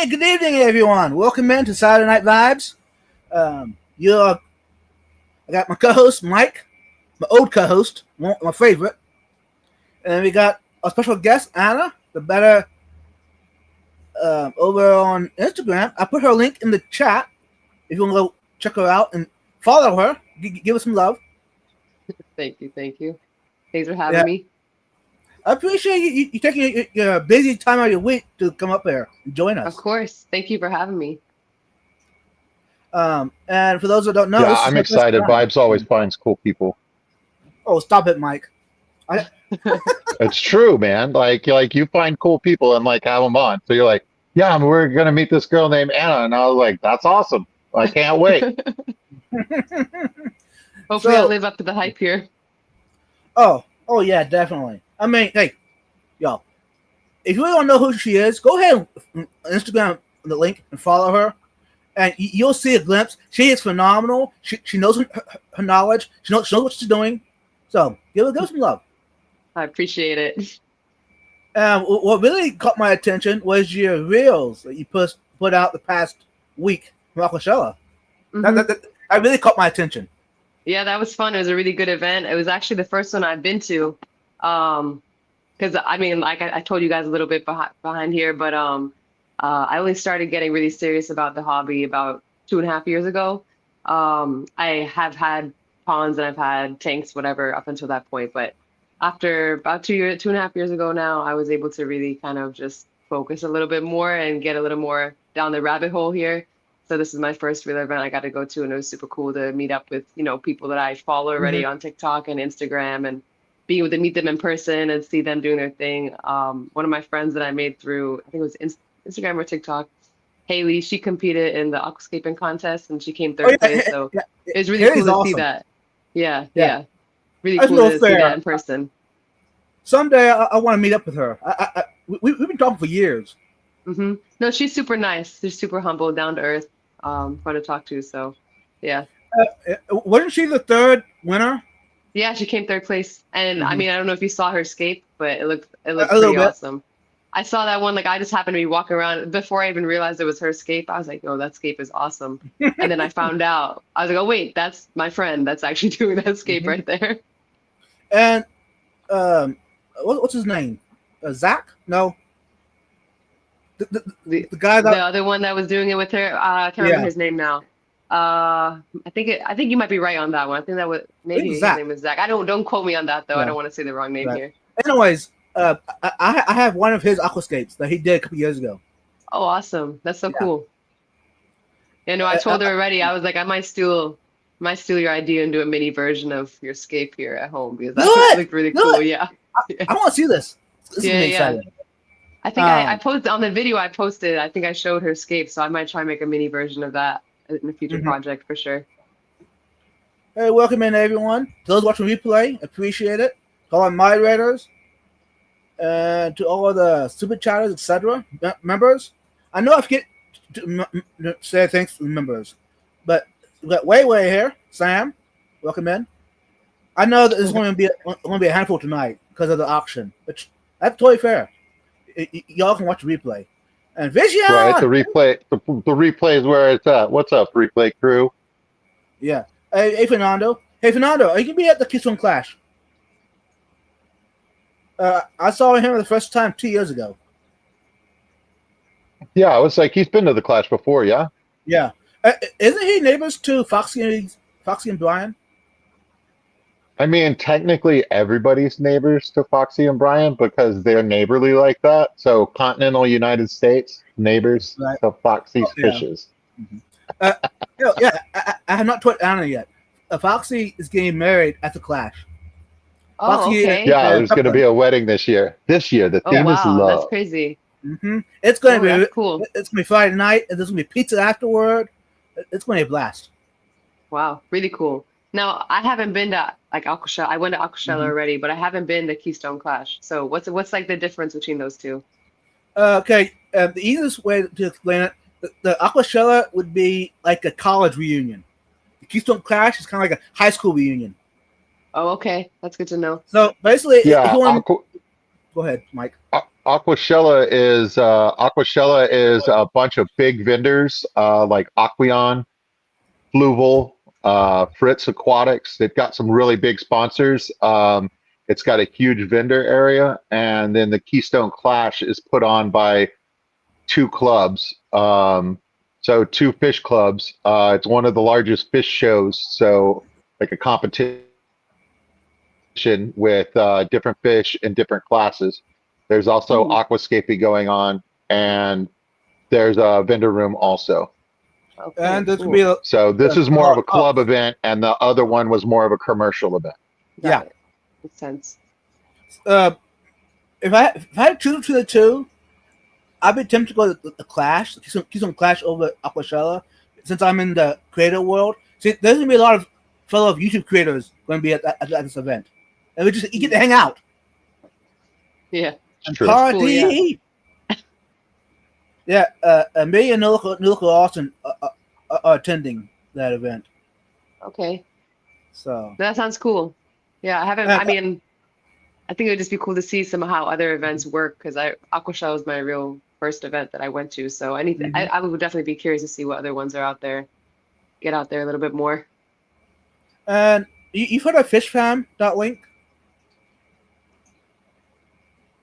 Hey, good evening, everyone. Welcome in to Saturday Night Vibes. I got my co-host Mike, my old co-host, my favorite, and we got a special guest Anna, the better over on Instagram. I put her link in the chat if you want to go check her out and follow her. Give us some love. Thank you. Thank you. Thanks for Yeah, having me. I appreciate you taking your busy time out of your week to come up here and join Of us. course. Thank you for having me. And for those who don't know, Yeah, this is I'm her first excited. time. Vibes always finds cool people. Oh, stop it, Mike. I, It's true, man. Like you find cool people and like have them on. So you're like, yeah, we're gonna meet this girl named Anna, and I was like, that's awesome. I can't wait. Hopefully I'll so, live up to the hype here. oh yeah, definitely. I mean, hey, y'all, if you really want to know who she is, go ahead and Instagram the link and follow her, and you'll see a glimpse. She is phenomenal. She knows her knowledge. She knows what she's doing. So give her some love. I appreciate it. What really caught my attention was your reels that you put out the past week from Aquashella. hmm That really caught my attention. Yeah, that was fun. It was a really good event. It was actually the first one I've been to. Because I mean, like I told you guys a little bit behind here, but I only started getting really serious about the hobby about 2.5 years ago. I have had ponds and I've had tanks, whatever, up until that point. But after about 2 years, 2.5 years ago now, I was able to really kind of just focus a little bit more and get a little more down the rabbit hole here. So this is my first real event I got to go to, and it was super cool to meet up with, people that I follow Hmm. already on TikTok and Instagram, and being able to meet them in person and see them doing their thing. One of my friends that I made through, I think it was Instagram or TikTok, Haley, she competed in the aquascaping contest and she came Oh third yeah, place. So yeah, it was really Haley's cool to see awesome. that. Yeah, Yeah, yeah. Really that's cool no to see that fair. in person. Someday I want to meet up with her. We've been talking for years. No, she's super nice. She's super humble, down to earth, fun to talk to. So yeah. Wasn't she the third winner? Yeah, she came third place. And I Hmm. mean, I don't know if you saw her scape, but it looked A little pretty bit. awesome. I saw that one, like I just happened to be walking around before I even realized it was her scape. I was like, oh, that scape is awesome. And then I found out. I was like, oh wait, that's my friend that's actually doing that scape Hmm. right there. And um, what's his name? Zach? No, the, the, The the guy the that. other one that was doing it with her, I can't remember Yeah, his name now. I think you might be right on that one. I think that was I think it's maybe his Zach. name was Zach. Don't quote me on that though. I Yeah, don't want to say the wrong name right. here. Anyways, I have one of his aquascapes that he did a couple years ago. Oh, awesome. That's so Yeah. cool. I Uh, uh, told her already. I was like, I might steal your idea and do a mini version of your scape here at home because do that it. looked really Do cool. it. Yeah. I want to see this. This is Yeah, gonna be yeah. exciting. I think I Um, posted on the video I posted, I think I showed her scape, so I might try and make a mini version of that in a future mhm. project for sure. Hey, welcome in everyone. To those watching replay, appreciate it. To all our moderators and to all the super chatters, etc. Members. I know I forget to say thanks to the members, but we got way here. Sam, welcome in. I know that there's going to be a handful tonight because of the auction, which that's totally fair. Y'all can watch the replay. And Right. The Vision, replay. The replay is where it's at. What's up, replay crew? yeah. Hey Fernando. Hey Fernando, are you gonna be at the Keystone Clash? I saw him the first time 2 years ago. Yeah, I was like, he's been to the Clash before, yeah. Yeah. Isn't he neighbors to Foxy and Brian? I mean, technically everybody's neighbors to Foxy and Brian because they're neighborly like that. So continental United States neighbors Right. to Foxy's Yeah. fishes. Mhm. Uh, yeah. I have not told Anna yet. Foxy is getting married at the Clash. Oh, Foxy okay. Yeah, and there's going to be Pepper. a wedding this year. This year, the Oh, theme is wow. That's love. crazy. It's going Oh, to that's be cool. it's going to be Friday night, and there's going to be pizza afterward. It's going to be a blast. Wow. Really cool. Now, I haven't been to like Aquashella. I went to Aquashella Mhm. already, but I haven't been to Keystone Clash. So what's like the difference between those two? Okay, the easiest way to explain it, the Aquashella would be like a college reunion. The Keystone Clash is kind of like a high school reunion. Oh, okay. That's good to know. So basically, if Yeah, you want, go ahead, Mike. Aquashella is a bunch of big vendors like Aqueon, Fluval, Fritz Aquatics. They've got some really big sponsors. It's got a huge vendor area, and then the Keystone Clash is put on by two clubs. So two fish clubs. It's one of the largest fish shows. So like a competition with different fish in different classes. There's also aquascaping going on, and there's a vendor room also. Okay, And this cool. could be a, So this is more of a club event, and the other one was more of a commercial event. Got yeah. it. Makes sense. if I had to choose between the two, I'd be tempted to go to the Clash, Keystone Clash over Aquashella, since I'm in the creator world. See, there's gonna be a lot of fellow YouTube creators going to be at this event, and you get to hang out Yeah. and True. party. Cool, yeah, me and Nicola Austin are attending that event. Okay. So That sounds cool. Yeah, I haven't. I mean, I think it would just be cool to see some how other events work because Aquashell was my real first event that I went to. So anything, I would definitely be curious to see what other ones are out there. Get out there a little bit more. and you've heard of FishFam.link?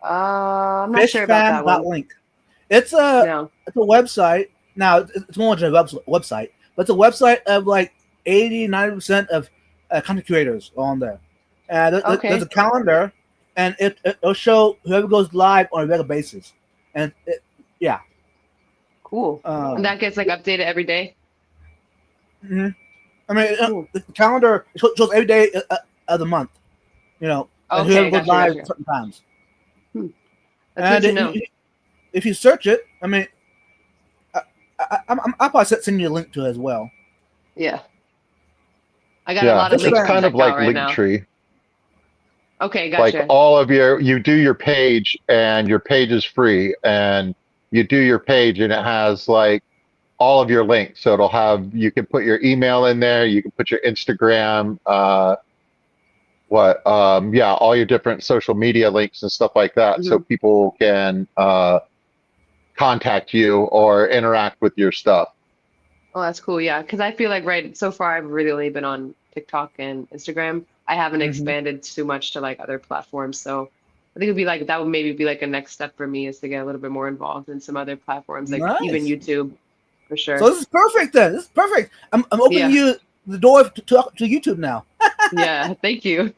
I'm not sure about that one. FishFam.link. It's a No. it's a website. Now it's more than a website, but it's a website of like 80-90% of content creators on there. And Okay. there's a calendar, and it'll show whoever goes live on a regular basis. And Cool. And that gets like updated every day. mhm. I mean, Cool. the calendar shows every day of the month. You know, and Okay, whoever goes gotcha, live gotcha. at certain times. That's good to know. If you search it, I mean, I'll probably send you a link to it as well. Yeah. I got a Yeah, lot of it's links to kind of check like out right now. Linktree. Okay, Like gotcha. all of you do your page, and your page is free, and you do your page, and it has like all of your links. So it'll have, you can put your email in there, you can put your Instagram, all your different social media links and stuff like that, so people can contact you or interact with your stuff. Oh, that's cool. Yeah, because I feel like so far I've really only been on TikTok and Instagram. I haven't expanded too much to like other platforms. So I think it'd be like that would maybe be like a next step for me is to get a little bit more involved in some other platforms, like even Nice. YouTube, for sure. So this is perfect then. This is perfect. I'm opening Yeah. you the door to YouTube now. Yeah, thank you.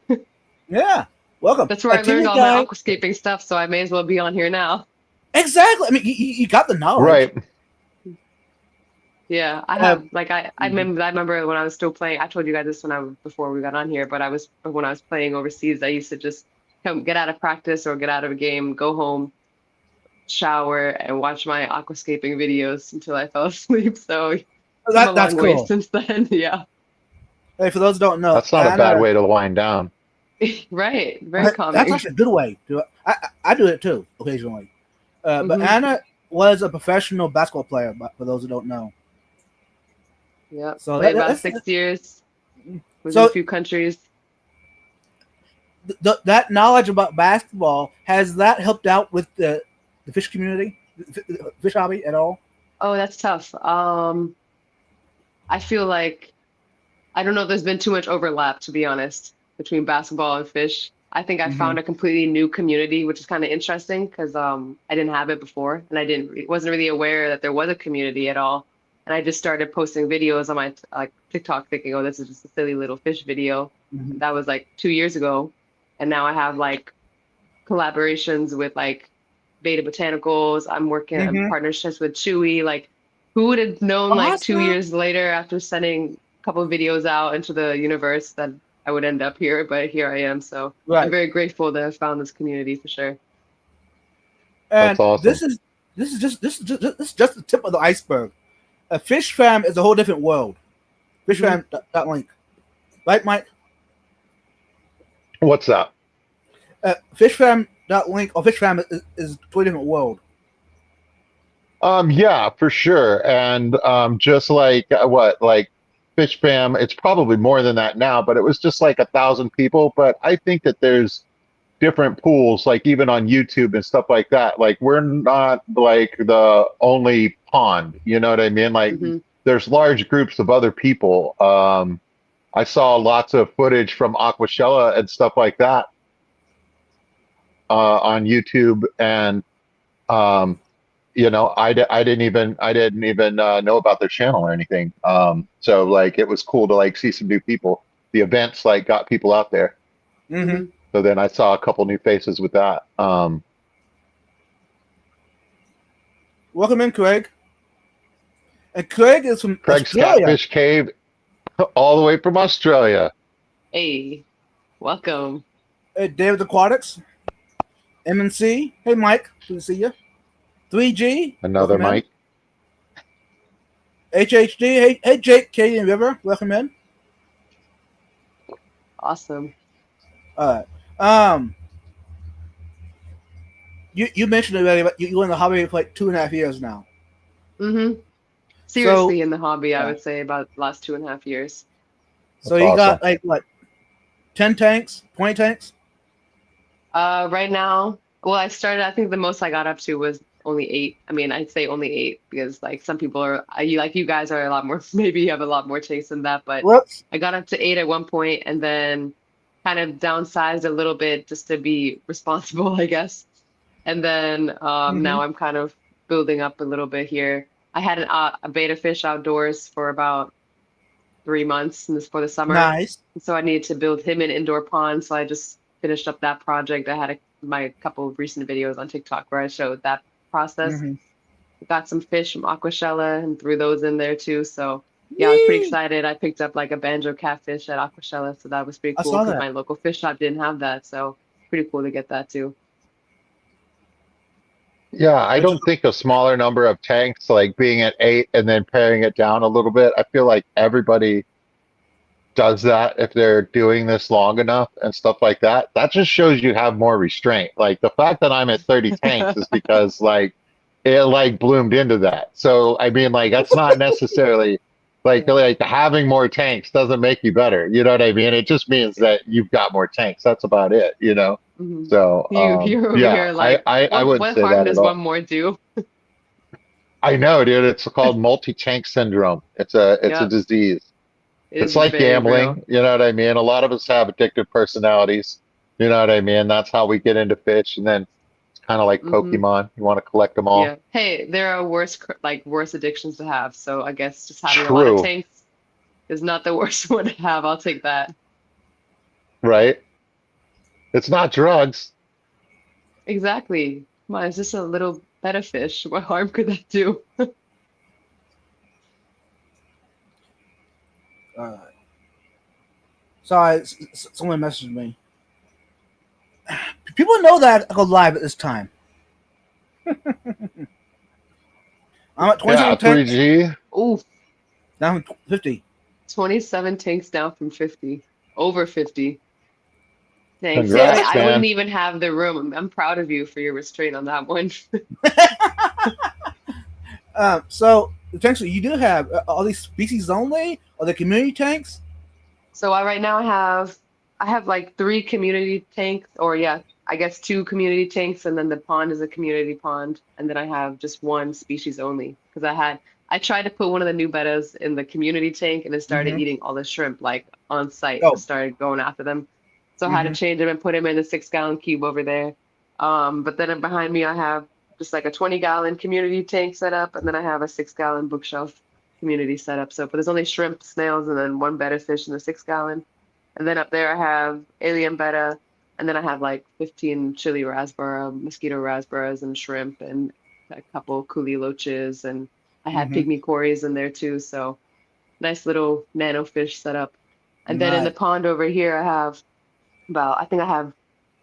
Yeah, welcome. That's where I learned Tina all Guy- my aquascaping stuff, so I may as well be on here now. Exactly. I mean, you got the knowledge. Right. Yeah, I have like I remember when I was still playing. I told you guys this before we got on here, but when I was playing overseas, I used to just get out of practice or get out of a game, go home, shower, and watch my aquascaping videos until I fell asleep. So come a That's long way cool. since then. Yeah, Hey, for those who don't know, That's not a bad Anna- way to wind down. right. Very That's calming. actually a good way to. I do it too occasionally. But Mhm. Anna was a professional basketball player. But for those who don't know, Yeah, So played that- about that's- 6 years. Was So- in a few countries. that knowledge about basketball has that helped out with the fish community, the fish hobby at all? Oh, that's tough. I feel like I don't know if there's been too much overlap, to be honest, between basketball and fish. I think I found a completely new community, which is kind of interesting because I didn't have it before, and wasn't really aware that there was a community at all. And I just started posting videos on my TikTok, thinking, "Oh, this is just a silly little fish video." That was like 2 years ago, and now I have like collaborations with like Beta Botanicals. I'm working on partnerships with Chewy. Like, who would have known like 2 Awesome. years later after sending a couple of videos out into the universe that I would end up here? But here I am. So Right. I'm very grateful that I found this community for sure. And That's awesome. this is just the tip of the iceberg. A fish fam is a whole different world. Fishfam.link, right, Mike? What's that? Fishfam.link or fishfam is a totally different world. Yeah, for sure. And just like like Fish Fam, it's probably more than that now, but it was just like 1,000 people. But I think that there's different pools, like even on YouTube and stuff like that. Like we're not like the only pond, you know what I mean? Like Hmm. there's large groups of other people. I saw lots of footage from Aquashella and stuff like that on YouTube, and um, you know, I didn't even know about their channel or anything. So like it was cool to like see some new people. The events like got people out there. Mm-hmm. Hmm. So then I saw a couple new faces with that. Welcome in, Craig. And Craig is from Craig's Australia. Catfish Cave, all the way from Australia. Hey, welcome. Hey, David Aquatics. MNC. Hey, Mike. Good to see you. 3G. Another welcome in. Mike. HHD. Hey, Jake, Katie, and River. Welcome in. Awesome. All right. You mentioned already, but you were in the hobby for like 2.5 years now. Hmm. Seriously, in the hobby, I would say about the last 2.5 years. So That's you awesome. got like what, 10 tanks, 20 tanks? Right now, well, I think the most I got up to was only 8. I mean, I'd say only 8 because like some people are, you guys are a lot more, maybe you have a lot more taste than that, but Whoops. I got up to 8 at one point and then kind of downsized a little bit just to be responsible, I guess. And then now I'm kind of building up a little bit here. I had a beta fish outdoors for about 3 months for the summer. Nice. So I needed to build him an indoor pond. So I just finished up that project. I had my couple of recent videos on TikTok where I showed that process. Mhm. Got some fish from Aquashella and threw those in there too. So yeah, I was pretty excited. I picked up like a banjo catfish at Aquashella, so that was pretty I cool saw because that. my local fish shop didn't have that. So pretty cool to get that too. Yeah, I don't think a smaller number of tanks, like being at 8 and then paring it down a little bit. I feel like everybody does that if they're doing this long enough and stuff like that. That just shows you have more restraint. Like the fact that I'm at 30 tanks is because like it like bloomed into that. So I mean, like that's not necessarily like having more tanks doesn't make you better. You know what I mean? It just means that you've got more tanks. That's about it, you know? Hmm. So You're over yeah, here like, I wouldn't what say harm that does at one all. more do? I know, dude. It's called multi-tank syndrome. It's a Yep, disease. it It's is like very real. gambling, you know what I mean? A lot of us have addictive personalities. You know what I mean? That's how we get into fish, and then it's kind of like Hmm. Pokemon. You want to collect them all. Yeah. Hey, there are worse addictions to have. So I guess just having a lot of True, tanks is not the worst one to have. I'll take that. right? It's not drugs. Exactly. Come on, it's just a little betta fish. What harm could that do? Sorry, someone messaged me. People know that I go live at this time. I'm at Yeah, 27 tanks. 3G. Ooh, Down from 50. 27 tanks down from 50. Over 50. Dang. See, Yeah. Congrats, I wouldn't man. even have the room. I'm proud of you for your restraint on that one. So the tanks that you do have are these species only, or the community tanks? So right now I have like 3 community tanks, or yeah, I guess 2 community tanks, and then the pond is a community pond, and then I have just 1 species only because I tried to put one of the new bettas in the community tank and it started Mhm. eating all the shrimp like on site. Oh. It started going after them, so I had to Mhm. change him and put him in the 6-gallon cube over there. But then behind me I have just like a 20-gallon community tank set up, and then I have a 6-gallon bookshelf community setup. So, but there's only shrimp, snails, and then 1 betta fish in the 6-gallon. And then up there I have alien betta, and then I have like 15 chili raspberry, mosquito raspberries, and shrimp, and a couple coolie loaches, and I had Mhm. pygmy cories in there too. So nice little nano fish setup. And then in the Nice. pond over here I have I think I have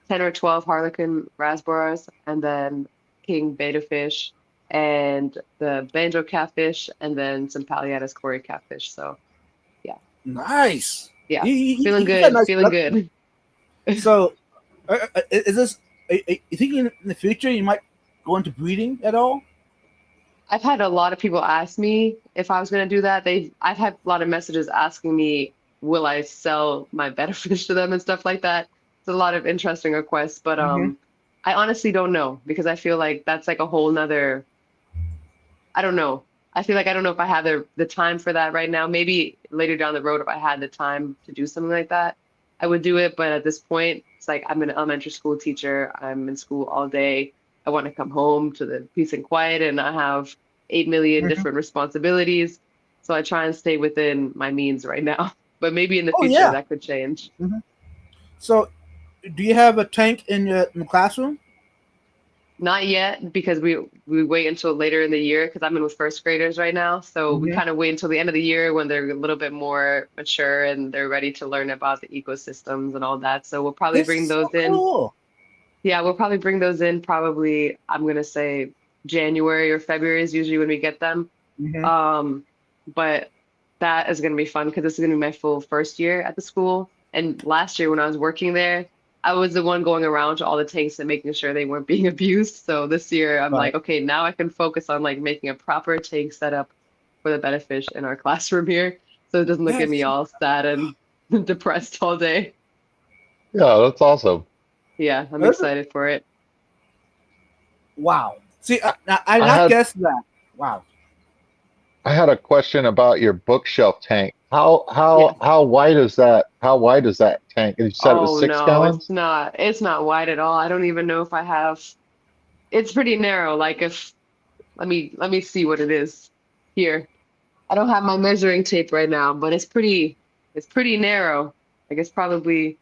10 or 12 harlequin raspberries, and then king betta fish, and the banjo catfish, and then some Paliatus cory catfish. So yeah, Nice. yeah, You feeling you got a good, nice feeling setup. good. So, is this? You think in the future you might go into breeding at all? I've had a lot of people ask me if I was going to do that. I've had a lot of messages asking me, will I sell my betta fish to them and stuff like that. It's a lot of interesting requests, but Mhm. I honestly don't know because I feel like that's like a whole nother. I don't know. I feel like I don't know if I have the time for that right now. Maybe later down the road, if I had the time to do something like that, I would do it. But at this point, it's like I'm an elementary school teacher. I'm in school all day. I want to come home to the peace and quiet, and I have 8 million Mhm. different responsibilities. So I try and stay within my means right now. But maybe in the Oh future yeah. that could change. Mhm. So, do you have a tank in the classroom? Not yet because we wait until later in the year because I'm in with first graders right now. So we Hmm. kind of wait until the end of the year when they're a little bit more mature and they're ready to learn about the ecosystems and all that. So we'll probably This bring is so those in. cool. Yeah, we'll probably bring those in probably I'm gonna say January or February is usually when we get them. Hmm. Um, but that is going to be fun because this is going to be my full first year at the school. And last year when I was working there, I was the one going around to all the tanks and making sure they weren't being abused. So this year I'm Right. like, okay, now I can focus on like making a proper tank setup for the benefish in our classroom here. So it doesn't look at me Yes. all sad and depressed all day. Yeah, that's awesome. Yeah, I'm This is- excited for it. Wow. See, I I not had guessed that. Wow. I had a question about your bookshelf tank. Yeah. How wide is that? How wide is that tank? You said it was Oh six no, gallons? it's not wide at all. I don't even know if I have it's pretty narrow. Like if let me see what it is here. I don't have my measuring tape right now, but it's pretty narrow. Like it's probably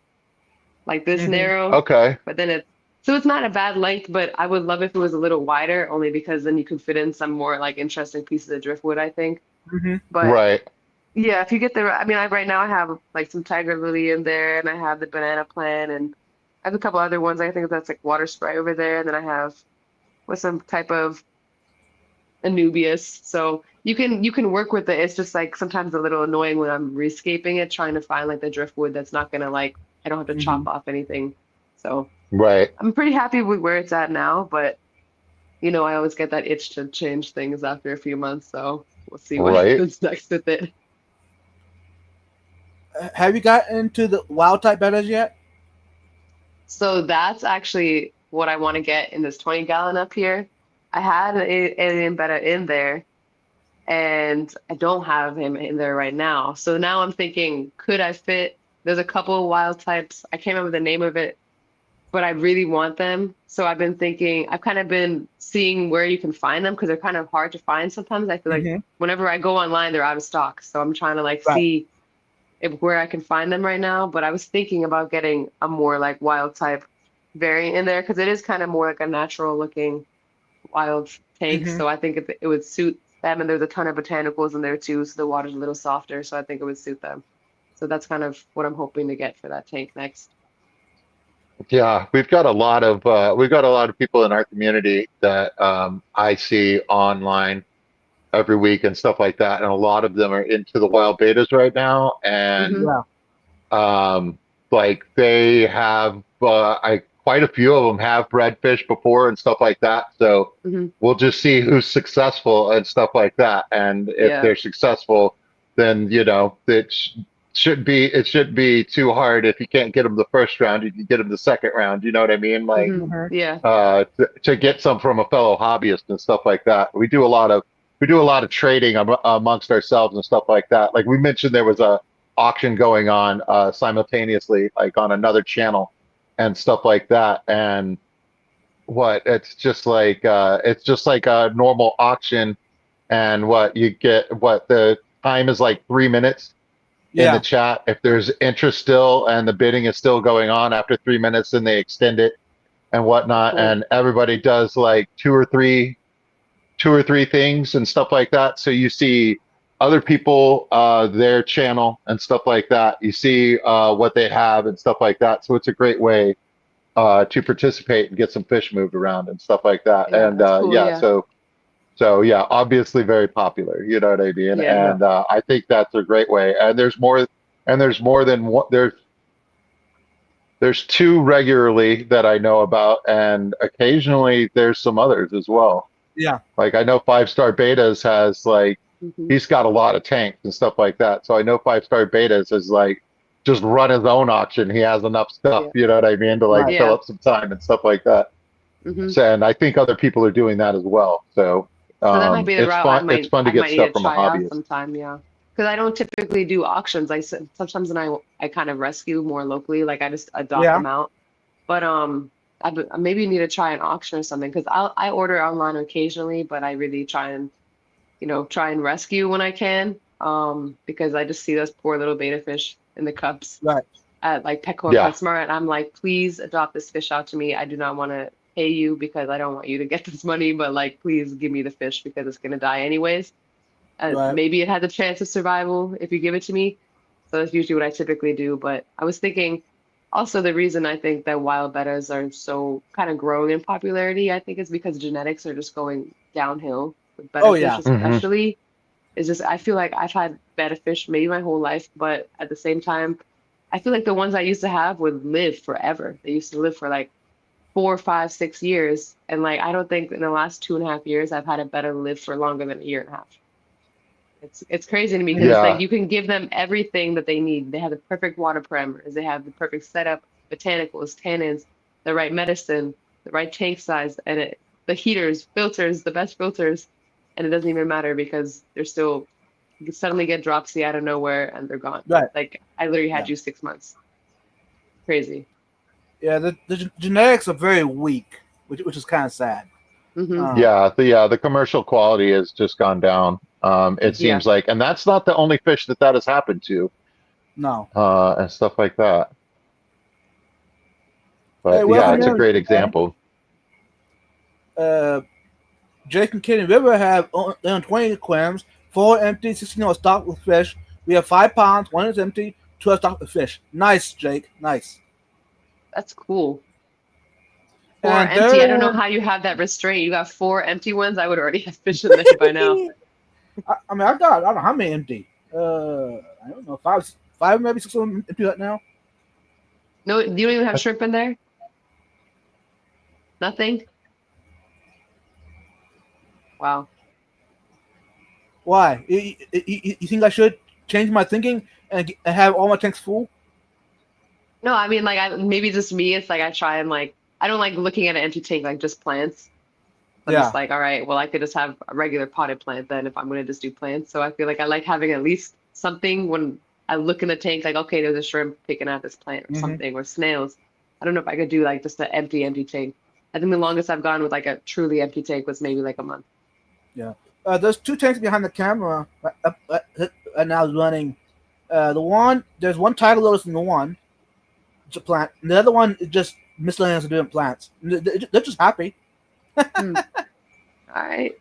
like this Hmm. narrow, Okay. but then so it's not a bad length, but I would love if it was a little wider, only because then you could fit in some more like interesting pieces of driftwood, I think. Hmm. But Right. yeah, if you get the, I mean, right now I have like some tiger lily in there, and I have the banana plant, and I have a couple other ones. I think that's like water spray over there, and then I have with some type of Anubias. So you can work with it. It's just like sometimes a little annoying when I'm rescaping it, trying to find like the driftwood that's not gonna like I don't have to chop Hmm. off anything. So Right. I'm pretty happy with where it's at now, but I always get that itch to change things after a few months, so we'll see what Right. happens next with it. Have you gotten into the wild type bettas yet? So that's actually what I want to get in this 20 gallon up here. I had an alien betta in there and I don't have him in there right now. So now I'm thinking, could I fit? There's a couple of wild types. I can't remember the name of it, but I really want them. So I've been thinking, I've kind of been seeing where you can find them because they're kind of hard to find sometimes. I feel like Hmm. whenever I go online, they're out of stock. So I'm trying to like Right. see where I can find them right now. But I was thinking about getting a more like wild type variant in there because it is kind of more like a natural looking wild tank. Hmm. So I think it would suit them. And there's a ton of botanicals in there too. So the water's a little softer. So I think it would suit them. So that's kind of what I'm hoping to get for that tank next. Yeah, we've got a lot of people in our community that I see online every week and stuff like that, and a lot of them are into the wild betas right now, and Hmm. Yeah. um, like they have I quite a few of them have bred fish before and stuff like that. So Hmm. we'll just see who's successful and stuff like that. And if Yeah. they're successful, then it shouldn't be too hard. If you can't get them the first round, you can get them the second round. You know what I mean? Like Hmm. Hmm. Yeah. to get some from a fellow hobbyist and stuff like that. We do a lot of trading amongst ourselves and stuff like that. Like we mentioned, there was a auction going on simultaneously, like on another channel and stuff like that. And what it's just like a normal auction, and what you get, what the time is like 3 minutes in the Yeah. chat. If there's interest still and the bidding is still going on after 3 minutes, then they extend it and whatnot. Cool. And everybody does like two or three things and stuff like that. So you see other people, their channel and stuff like that. You see what they have and stuff like that. So it's a great way to participate and get some fish moved around and stuff like that. Yeah. And That's cool. yeah, Yeah. so yeah, obviously very popular. You know what I mean? Yeah. Yeah. And I think that's a great way. And there's more than one. There's two regularly that I know about, and occasionally there's some others as well. Yeah. Like I know Five Star Betas has like Hmm. he's got a lot of tanks and stuff like that. So I know Five Star Betas is like just run his own auction. He has enough stuff, Yeah. you know what I mean, to like Right. fill Yeah. up some time and stuff like that. Hmm. So, and I think other people are doing that as well. So So that might be the it's route fun. It's fun to I get might need stuff to from a try out hobbyist. sometime. Yeah, because I don't typically do auctions. Sometimes when I kind of rescue more locally, like I just adopt Yeah. them out. But I maybe need to try an auction or something because I order online occasionally, but I really try and try and rescue when I can. Because I just see those poor little beta fish in the cups Right. at like Petco and Yeah. PetSmart, and I'm like, please adopt this fish out to me. I do not want to pay you because I don't want you to get this money, but like, please give me the fish because it's gonna die anyways. Right. Maybe it has a chance of survival if you give it to me. So that's usually what I typically do. But I was thinking also the reason I think that wild bettas are so kind of growing in popularity, I think is because genetics are just going downhill with betta Oh fish, yeah. Hmm. especially. It's just I feel like I've had betta fish maybe my whole life, but at the same time, I feel like the ones I used to have would live forever. They used to live for like 4, 5, 6 years. And like I don't think in the last 2.5 years I've had a betta live for longer than a year and a half. It's crazy to me because it's like Yeah. you can give them everything that they need. They have the perfect water parameters, they have the perfect setup, botanicals, tannins, the right medicine, the right tank size, and the heaters, filters, the best filters, and it doesn't even matter because they're still you can suddenly get dropsy out of nowhere and they're gone. Right. Like I literally Yeah. had you 6 months. Crazy. Yeah. The genetics are very weak, which is kind of sad. Hmm. The commercial quality has just gone down. It Yeah. seems like, and that's not the only fish that has happened to, No. and stuff like that. Hey, But yeah, welcome it's a in. great example. Jake and Kenny River have owned 20 aquariums, 4 empty, 16 are stocked with fish. We have 5 ponds, 1 is empty, 2 are stocked with fish. Nice, Jake. Nice. That's cool. 4 And empty. I don't know they're- how you have that restraint. You got 4 empty ones. I would already have fish in there by now. I mean, I don't know how many empty. I don't know, 5, maybe 6 of them empty right now. No, you don't even have shrimp in there? Nothing? Wow. Why? You think I should change my thinking and have all my tanks full? No, I mean, like, maybe just me. It's like I try and like, I don't like looking at an empty tank like just plants. I'm Yeah. just like, all right, well, I could just have a regular potted plant then if I'm going to just do plants. So I feel like I like having at least something when I look in the tank, like, okay, there's a shrimp picking at this plant or Mhm. something, or snails. I don't know if I could do like just an empty tank. I think the longest I've gone with like a truly empty tank was maybe like a month. There's 2 tanks behind the camera. And now it's running. There's one tiger lotus in the one. It's a plant. And the other one is just miscellaneous of different plants. They're just happy. All right.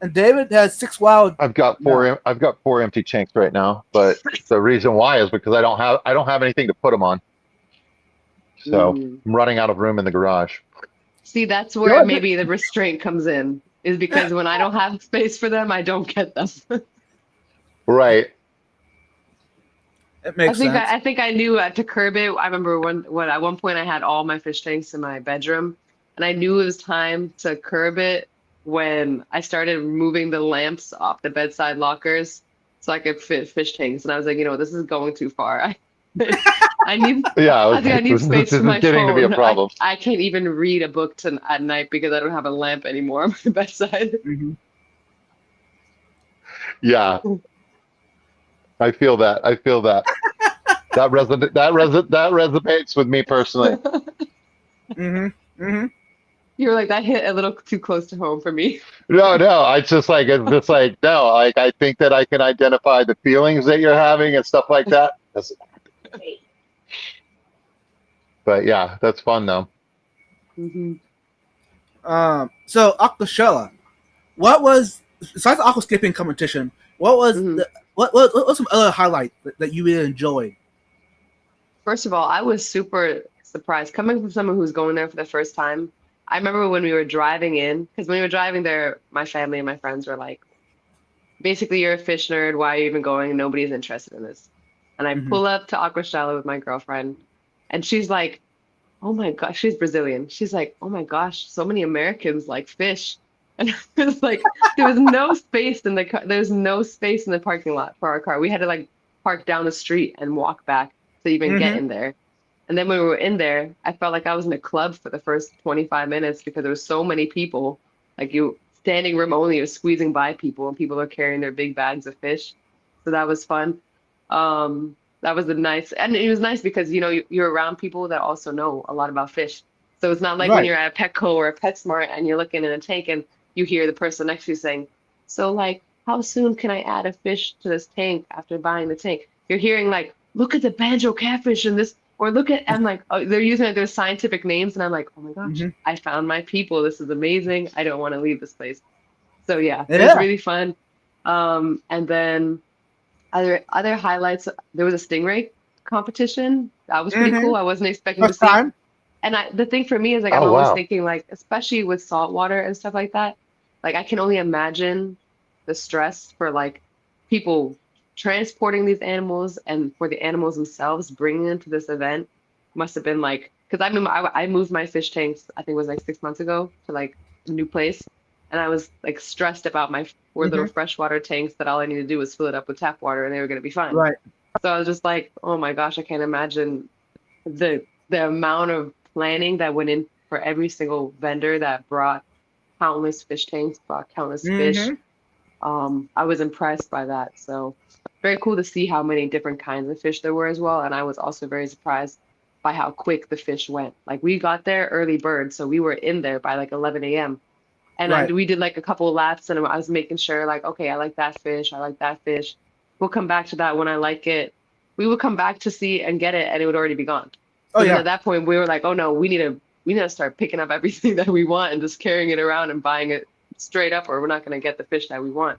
And David has 6 wild. I've got 4. I've got 4 empty tanks right now, but the reason why is because I don't have anything to put them on. So Mm. I'm running out of room in the garage. See, that's where maybe the restraint comes in, is because when I don't have space for them, I don't get them. Right. It makes sense. I think I knew to curb it. I remember at one point I had all my fish tanks in my bedroom, and I knew it was time to curb it when I started removing the lamps off the bedside lockers so I could fit fish tanks. And I was like, this is going too far. I need Yeah. I think I need this space for is my getting phone. to be a problem. I can't even read a book at night because I don't have a lamp anymore on my bedside. Mhm. Yeah. I feel that. That resonates with me personally. You were like, that hit a little too close to home for me. No, it's just like no. Like I think that I can identify the feelings that you're having and stuff like that. But yeah, that's fun though. Hmm. So Aquashella, what was besides the aquascaping competition? What was Mhm. what was some other highlight that you really enjoyed? First of all, I was super surprised coming from someone who's going there for the first time. I remember when we were driving in, because when we were driving there, my family and my friends were like, basically, you're a fish nerd. Why are you even going? Nobody's interested in this. And I Mhm. pull up to Aquastella with my girlfriend, and she's like, oh my gosh, she's Brazilian. She's like, oh my gosh, so many Americans like fish. And it was like, there was no space in the car. There's no space in the parking lot for our car. We had to like park down the street and walk back. to even get Mhm. in there. And then when we were in there, I felt like I was in a club for the first 25 minutes because there was so many people. Like you standing room only, you're squeezing by people, and people are carrying their big bags of fish. So that was fun. That was a nice, and it was nice because you're around people that also know a lot about fish. So it's not like when Right. you're at a Petco or a PetSmart and you're looking in a tank and you hear the person next to you saying, "So like, how soon can I add a fish to this tank after buying the tank?" You're hearing like, "Look at the banjo catfish and this," or "Look at," and like, oh, they're using like their scientific names, and I'm like, "Oh my gosh, Mhm. I found my people. This is amazing. I don't want to leave this place." So yeah, it was Yeah. really fun. And then other highlights, there was a stingray competition. That was pretty cool. Mhm. I wasn't expecting to First see. time. And the thing for me is like I'm Oh always wow. thinking like, especially with salt water and stuff like that, like I can only imagine the stress for like people transporting these animals and for the animals themselves bringing them to this event must have been like, because I moved my fish tanks, I think it was like 6 months ago to like a new place, and I was like stressed about my four little Mhm. freshwater tanks that all I needed to do was fill it up with tap water and they were going to be fine. Right. So I was just like, oh my gosh, I can't imagine the amount of planning that went in for every single vendor that brought countless fish tanks, brought countless fish. Mhm. I was impressed by that. So very cool to see how many different kinds of fish there were as well. And I was also very surprised by how quick the fish went. Like we got there early bird, so we were in there by like 11 a.m. And Right. we did like a couple of laps, and I was making sure like, okay, I like that fish, I like that fish. We'll come back to that when I like it. We would come back to see and get it, and it would already be gone. Oh So then at yeah. that point, we were like, oh no, we need to start picking up everything that we want and just carrying it around and buying it straight up, or we're not going to get the fish that we want.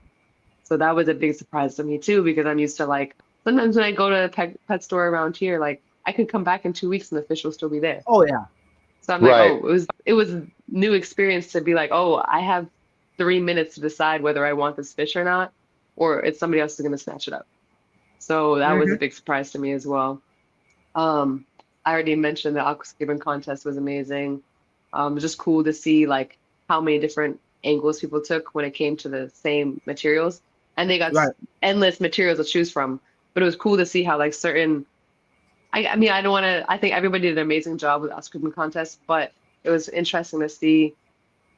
So that was a big surprise to me too, because I'm used to like sometimes when I go to a pet store around here, like I could come back in 2 weeks and the fish will still be there. Oh yeah. So I'm like, Right. oh, it was new experience to be like, oh, I have 3 minutes to decide whether I want this fish or not, or it's somebody else is going to snatch it up. So that was a Mhm. big surprise to me as well. I already mentioned the aquascaping contest was amazing. It was just cool to see like how many different angles people took when it came to the same materials, and they got Right. endless materials to choose from. But it was cool to see how like certain. I mean, I don't want to. I think everybody did an amazing job with the aquascaping contest, but it was interesting to see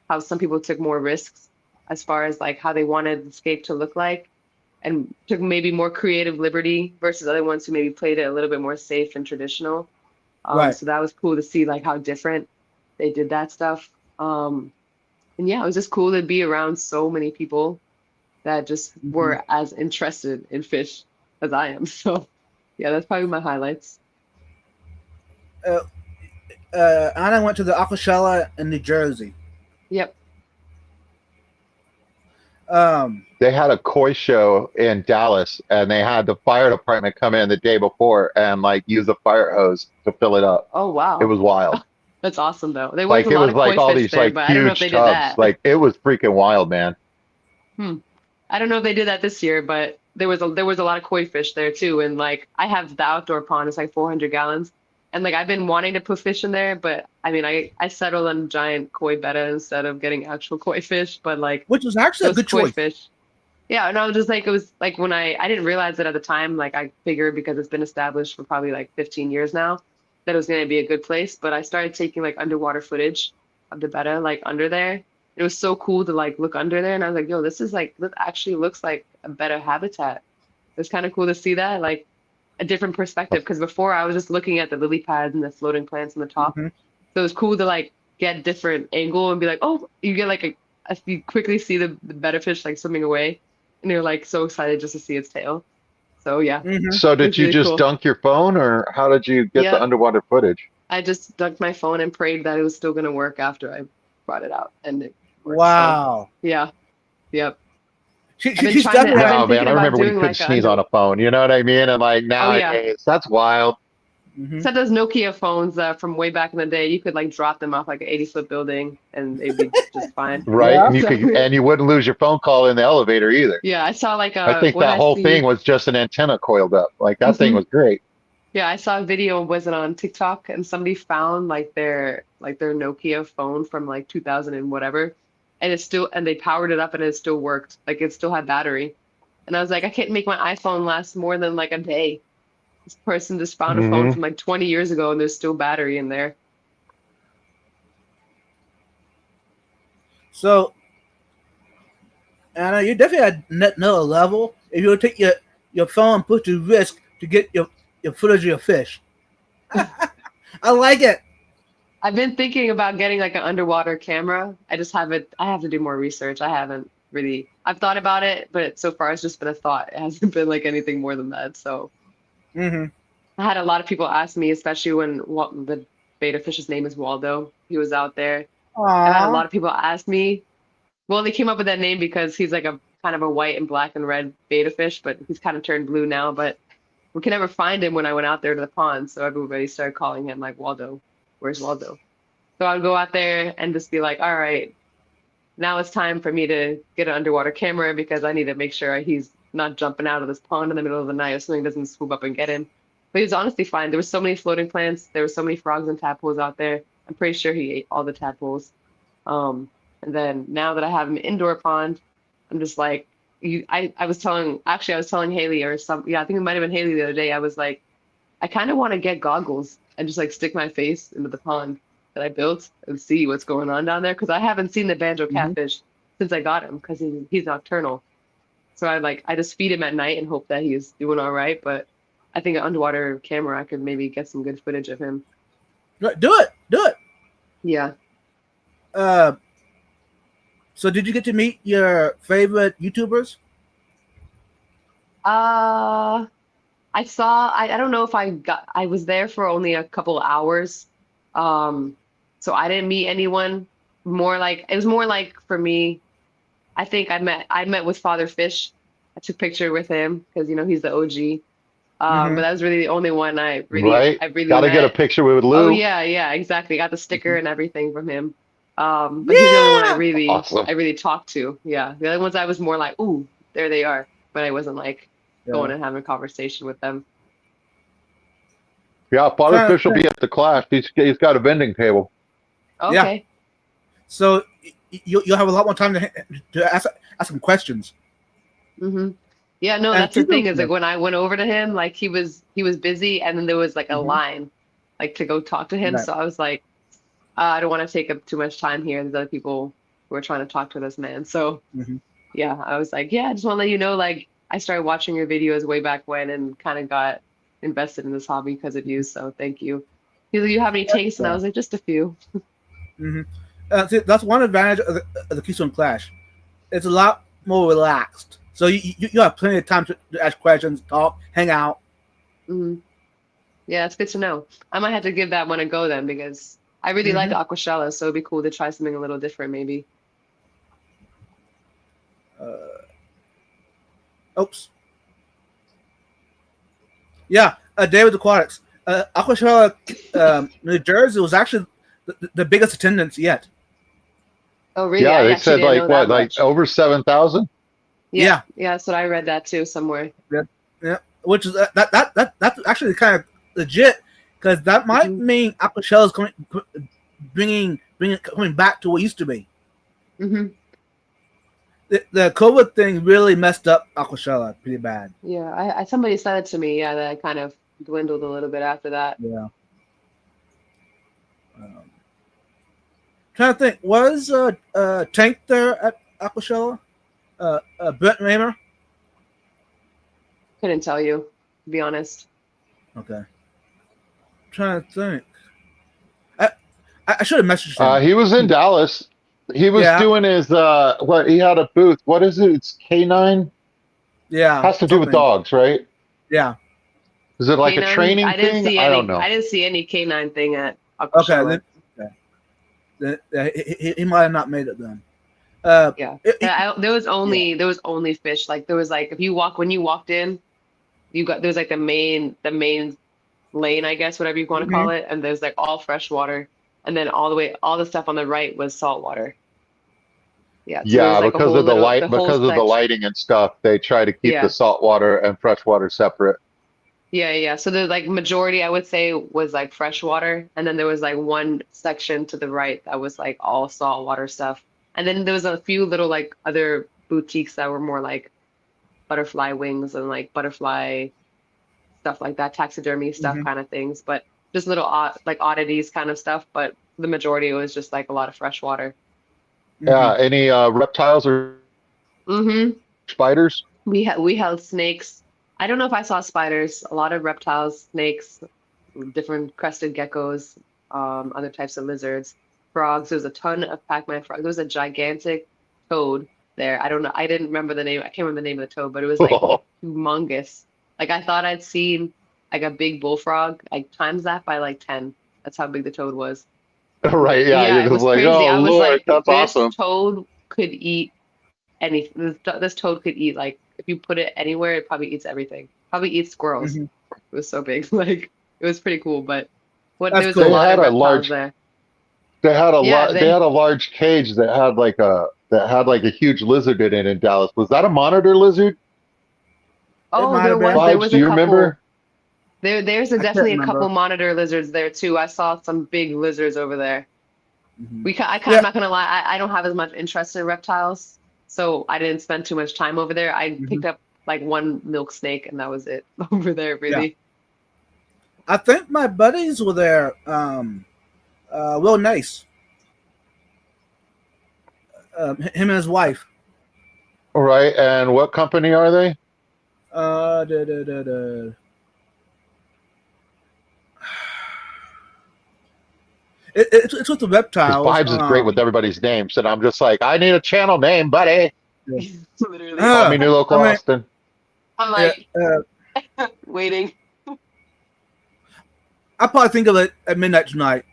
how some people took more risks as far as like how they wanted the scape to look like and took maybe more creative liberty versus other ones who maybe played it a little bit more safe and traditional. Right. So that was cool to see like how different they did that stuff. And yeah, it was just cool to be around so many people that just Mhm. were as interested in fish as I am. So yeah, that's probably my highlights. Uh, Anna went to the Aquashella in New Jersey. Yep. Um. They had a koi show in Dallas, and they had the fire department come in the day before and like use a fire hose to fill it up. Oh It wow. was wild. That's awesome though. There was Like a it lot was of like koi all fish these there, like but I don't know if huge they did tubs. that. Like it was freaking wild, man. Hmm. I don't know if they did that this year, but there was a lot of koi fish there too. And like I have the outdoor pond, it's like 400 gallons. And like I've been wanting to put fish in there, but I mean I settled on giant koi betta instead of getting actual koi fish. But like Which was actually a those good koi choice. fish. Yeah, and I was just like it was like when I didn't realize it at the time, like I figured because it's been established for probably like 15 years now that it was gonna be a good place. But I started taking like underwater footage of the betta like under there. It was so cool to like look under there and I was like, yo, this actually looks like a better habitat. It's kind of cool to see that, like a different perspective. Because before I was just looking at the lily pads and the floating plants on the top. Hmm. So it was cool to like get different angle and be like, oh, you get like you quickly see the betta fish like swimming away and you're like so excited just to see its tail. So yeah, Hmm. So it did was you really just cool. dunk your phone, or how did you get the Yep. underwater footage? I just dunked my phone and prayed that it was still gonna work after I brought it out and it worked. So Wow. yeah, yep. She, I've she been she's trying to, definitely I've had. been No, man, thinking I about remember when you doing couldn't like a sneeze under, on a phone. You know what I mean? And like oh yeah. nowadays, that's wild, Hmm. Except those Nokia phones from way back in the day, you could like drop them off like an 80-foot building and they'd be just fine. right? Yeah. And So you wouldn't lose your phone call in the elevator either. yeah, I saw like I think what did that I whole thing see? was just an antenna coiled up. Like that thing Hmm. was great. Yeah, I saw a video, was it on TikTok? And somebody found like their Nokia phone from like 2000 and whatever, and they powered it up and it still worked. Like it still had battery. And I was like, I can't make my iPhone last more than like a day. This person just found a phone from like 20 years ago, and there's still battery in there. So, Anna, you definitely at another level. If you would take your phone and put to risk to get your footage of your fish. I like it. I've been thinking about getting like an underwater camera. I just haven't, I have to do more research. I haven't really, I've thought about it, but so far it's just been a thought. It hasn't been like anything more than that. So Mm-hmm. I had a lot of people ask me, especially when the beta fish's name is Waldo. He was out there. And I had a lot Aww. of people ask me, well, they came up with that name because he's like a kind of a white and black and red beta fish, but he's kind of turned blue now. But we could never find him when I went out there to the pond. So everybody started calling him like Waldo. Where's Waldo? So I would go out there and just be like, all right, now it's time for me to get an underwater camera because I need to make sure he's not jumping out of this pond in the middle of the night or something doesn't swoop up and get him. But he was honestly fine. There were so many floating plants. There were so many frogs and tadpoles out there. I'm pretty sure he ate all the tadpoles. And then now that I have an indoor pond, I'm just like, I was telling, actually, I was telling Haley or yeah, I think it might have been Haley the other day. I was like, I kind of want to get goggles and just like stick my face into the pond that I built and see what's going on down there because I haven't seen the banjo Mm-hmm. catfish since I got him because he's nocturnal. So I just feed him at night and hope that he's doing all right. But I think an underwater camera, I could maybe get some good footage of him. Do it. Do it. Yeah. So did you get to meet your favorite YouTubers? I don't know if I was there for only a couple of hours. So I didn't meet anyone. It was more like for me, I think I met with Father Fish. I took a picture with him because he's the OG. But that was really the only one I really Got to get a met. picture with Oh Lou. yeah, exactly. Got the sticker and everything from him. But he's the only one Awesome. I really talked to. Yeah. The other ones I was more like, ooh, there they are. But I wasn't like going and having a conversation with them. Yeah, Fatherfish will be at the class. He's got a vending table. Okay. So you'll have a lot more time to ask some questions. Mm-hmm. Yeah, no, And that's the thing people- is like when I went over to him, like he was busy and then there was like a line like to go talk to him. Right. So I was like, I don't want to take up too much time here. There's other people who are trying to talk to this man. So yeah, I was like, yeah, I just want to let you know, like I started watching your videos way back when and kind of got invested in this hobby because of you. So thank you. He's like, you have any takes? And I was like, just a few. See, that's one advantage of the Keystone Clash. It's a lot more relaxed. So you have plenty of time to ask questions, talk, hang out. Yeah, it's good to know. I might have to give that one a go then because I really like Aquashella, so it'd be cool to try something a little different maybe. Oops. Yeah, David Aquatics. Aquashella, New Jersey was actually the biggest attendance yet. Oh, really? Yeah, I they actually said didn't know like that what, like much. over 7,000. Yeah, that's what I read that too somewhere. Yeah, which is that's actually kind of legit because that might mean Aquashella is coming back to what it used to be. The COVID thing really messed up Aquashella pretty bad. Yeah, I somebody said it to me. Yeah, that I kind of dwindled a little bit after that. Yeah. Trying to think, was Tank there at Aquashella? Brent Raymer? Couldn't tell you, to be honest. Okay. Trying to think. I should have messaged him. He was in Dallas. He was doing his he had a booth. What is it? It's K9. Yeah. Has to do with dogs, right? Yeah. Is it like K9, a training I didn't thing? see I any. don't know. I didn't see any K9 thing at Aquashella. Okay. He might have not made it then. There was only fish. Like there was like when you walked in, there was like the main lane, I guess, whatever you want to call it, and there's like all fresh water, and then all the stuff on the right was salt water. Yeah. So Yeah, like because of the light, because of the lighting and stuff, they try to keep the salt water and fresh water separate. Yeah. So the like majority, I would say, was like fresh water, and then there was like one section to the right that was like all salt water stuff, and then there was a few little like other boutiques that were more like butterfly wings and like butterfly stuff like that, taxidermy stuff Mhm. kind of things, but just little like oddities kind of stuff. But the majority was just like a lot of fresh water. Yeah. Mhm. Any reptiles or Mm-hmm. spiders? We held snakes. I don't know if I saw spiders. A lot of reptiles, snakes, different crested geckos, other types of lizards, frogs. There was a ton of Pac-Man frogs. There was a gigantic toad there. I don't know. I didn't remember the name. I can't remember the name of the toad, but it was like humongous. Like I thought I'd seen like a big bullfrog. Like times that by like 10. That's how big the toad was. Right. Yeah. Yeah, You're it just was like, crazy. oh I was Lord, like, that's this awesome. toad could eat anything. This toad could eat like if you put it anywhere, it probably eats everything. Probably eats squirrels. Mhm. It was so big. Like it was pretty cool, but That's there was a They cool. lot had of a reptiles large. there. They had a Yeah, lot. They they had a large cage that had like a huge lizard in it in Dallas. Was that a monitor lizard? It oh might have there been. there Vibes? was Do a you couple. remember? There's I can't definitely a couple remember. monitor lizards there too. I saw some big lizards over there. Mhm. I'm Yeah. not gonna lie, I don't have as much interest in reptiles, so I didn't spend too much time over there. I Mhm. picked up like one milk snake and that was it over there, Yeah. really. I think my buddies were there. Will Nice, him and his wife. All right. And what company are they? Uh, da, da, da, da. It's with the Because reptiles. Vibes is great with everybody's names, and I'm just like, I need a channel name, buddy. Yeah. Literally. Call me New Local I mean, Austin. I'm yeah, like waiting. I probably think of it at midnight tonight.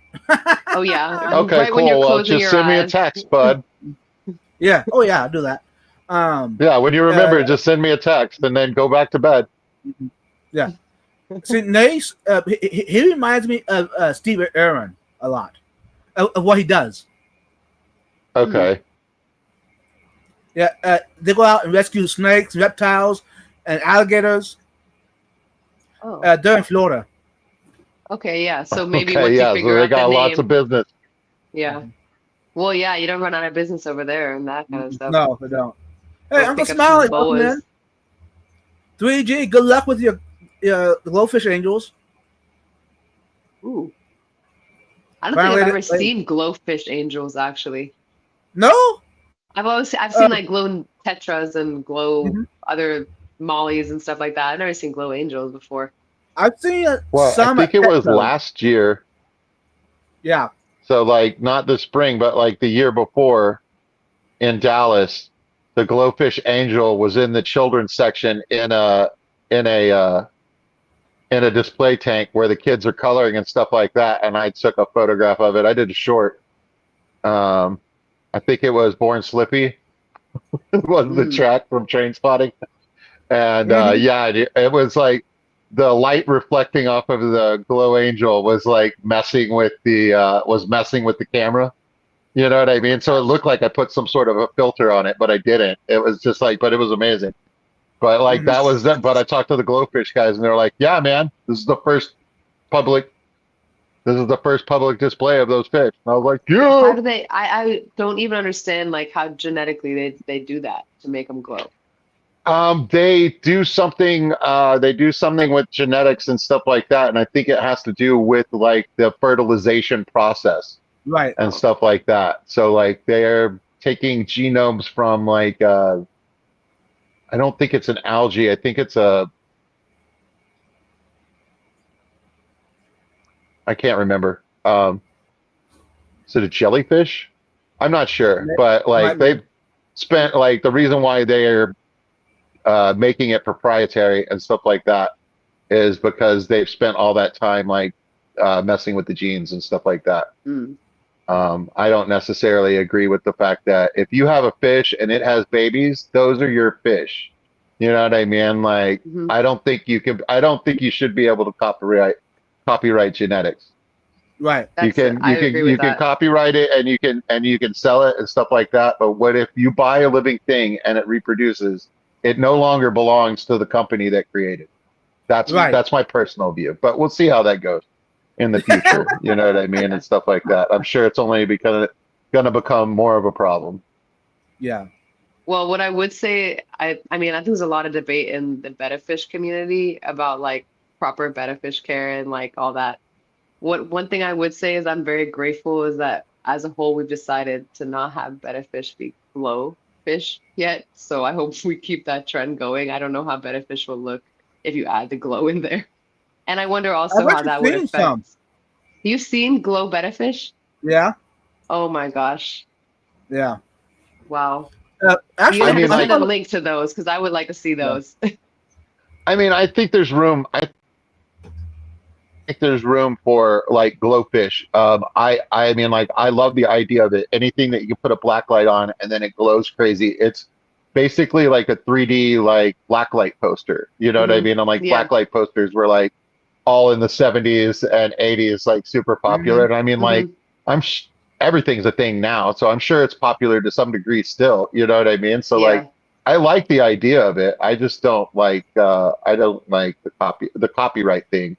Oh yeah, Okay, right when you're cool. Well, closing just your send me a eyes. text, bud. Yeah. Oh yeah, I'll do that. Um. Yeah, when you Uh. remember, just send me a text and then go back to bed. Yeah. See, Nace. He reminds me of Steve Aaron a lot of what he does. Okay. Yeah. They go out and rescue snakes, reptiles, and alligators. Oh, They're in Florida. okay, yeah. So maybe Okay, once you yeah. So figure they out the got lots of name, business. yeah. Well, yeah, you don't run out of business over there and that kind of stuff. No, they don't. Hey, Go Uncle pick up some Smiley, welcome in. boas. 3G, good luck with your the Glowfish Angels. Ooh. I don't think I've Finally, ever seen glowfish angels actually. no. I've seen like glow tetras and glow Mhm. other mollies and stuff like that. I've never seen glow angels before. I've seen Well, I some think at it was Petco. last year. Yeah. So, like, not the spring, but like the year before in Dallas, the Glowfish Angel was in the children's section in a in a display tank where the kids are coloring and stuff like that. And I took a photograph of it. I did a short. I think it was Born Slippy. It was the Mm. track from Train Spotting. And Mhm. yeah, it was like the light reflecting off of the glow angel was like messing with the camera. You know what I mean? So it looked like I put some sort of a filter on it, but I didn't. It was just like, but it was amazing. But like Mhm. that was that. But I talked to the Glowfish guys, and they're like, "Yeah, man, this is the first public. This is the first public display of those fish." And I was like, How "Yeah." do they? I don't even understand like how genetically they do that to make them glow. They do something. They do something with genetics and stuff like that, and I think it has to do with like the fertilization process Right. and stuff like that. So like they're taking genomes from like I don't think it's an algae. I think it's a I can't remember. Is it a jellyfish? I'm not sure, but like Might be. they've spent like the reason why they're making it proprietary and stuff like that is because they've spent all that time like messing with the genes and stuff like that. Mm. I don't necessarily agree with the fact that if you have a fish and it has babies, those are your fish. You know what I mean? Like, Mhm. I don't think you can. I don't think you should be able to copyright genetics. Right. You can I agree with you can that. copyright it and you can sell it and stuff like that. But what if you buy a living thing and it reproduces? It no longer belongs to the company that created. Right. That's my personal view. But we'll see how that goes in the future. You know what I mean? And stuff like that. I'm sure it's only because gonna become more of a problem. Yeah. Well, what I would say, I mean, I think there's a lot of debate in the betta fish community about like proper betta fish care and like all that. One thing I would say is I'm very grateful is that as a whole we've decided to not have betta fish be glow fish yet. So I hope we keep that trend going. I don't know how betta fish will look if you add the glow in there. And I wonder I've also how actually that would seen affect. some. You've seen glow betta fish? Yeah, Oh my gosh. yeah. Wow. You Actually, I have to mean, send like, a link to those because I would like to see yeah. those. I mean, I think there's room. I think there's room for like glowfish. I mean, like, I love the idea of it. Anything that you can put a black light on and then it glows crazy. It's basically like a 3D like blacklight poster. You know what I Hmm. mean? And like Yeah. blacklight posters were like all in the 70s and 80s, like super popular. Hmm. And I mean, like, Hmm. I'm sh everything's a thing now, so I'm sure it's popular to some degree still. You know what I mean? So like, Yeah. I like the idea of it. I just don't like I don't like the copyright thing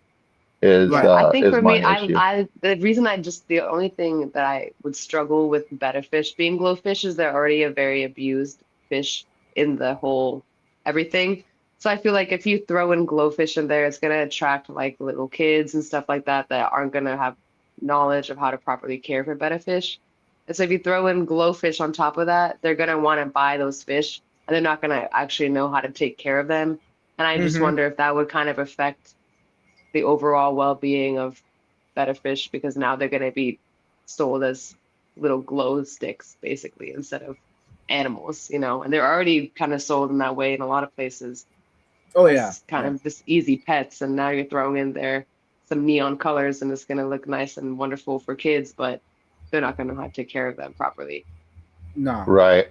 Yeah, I think is for my me, issue. the reason the only thing that I would struggle with betta fish being glowfish is they're already a very abused fish in the whole everything. So I feel like if you throw in glowfish in there, it's gonna attract like little kids and stuff like that that aren't gonna have knowledge of how to properly care for betta fish. And so if you throw in glowfish on top of that, they're gonna want to buy those fish and they're not gonna actually know how to take care of them. And I just Hmm. wonder if that would kind of affect the overall well-being of betta fish because now they're going to be sold as little glow sticks basically instead of animals, and they're already kind of sold in that way in a lot of places Oh yeah, as kind yeah. of just easy pets, and now you're throwing in there some neon colors and it's going to look nice and wonderful for kids, but they're not going to know how to take care of them properly. No, Right.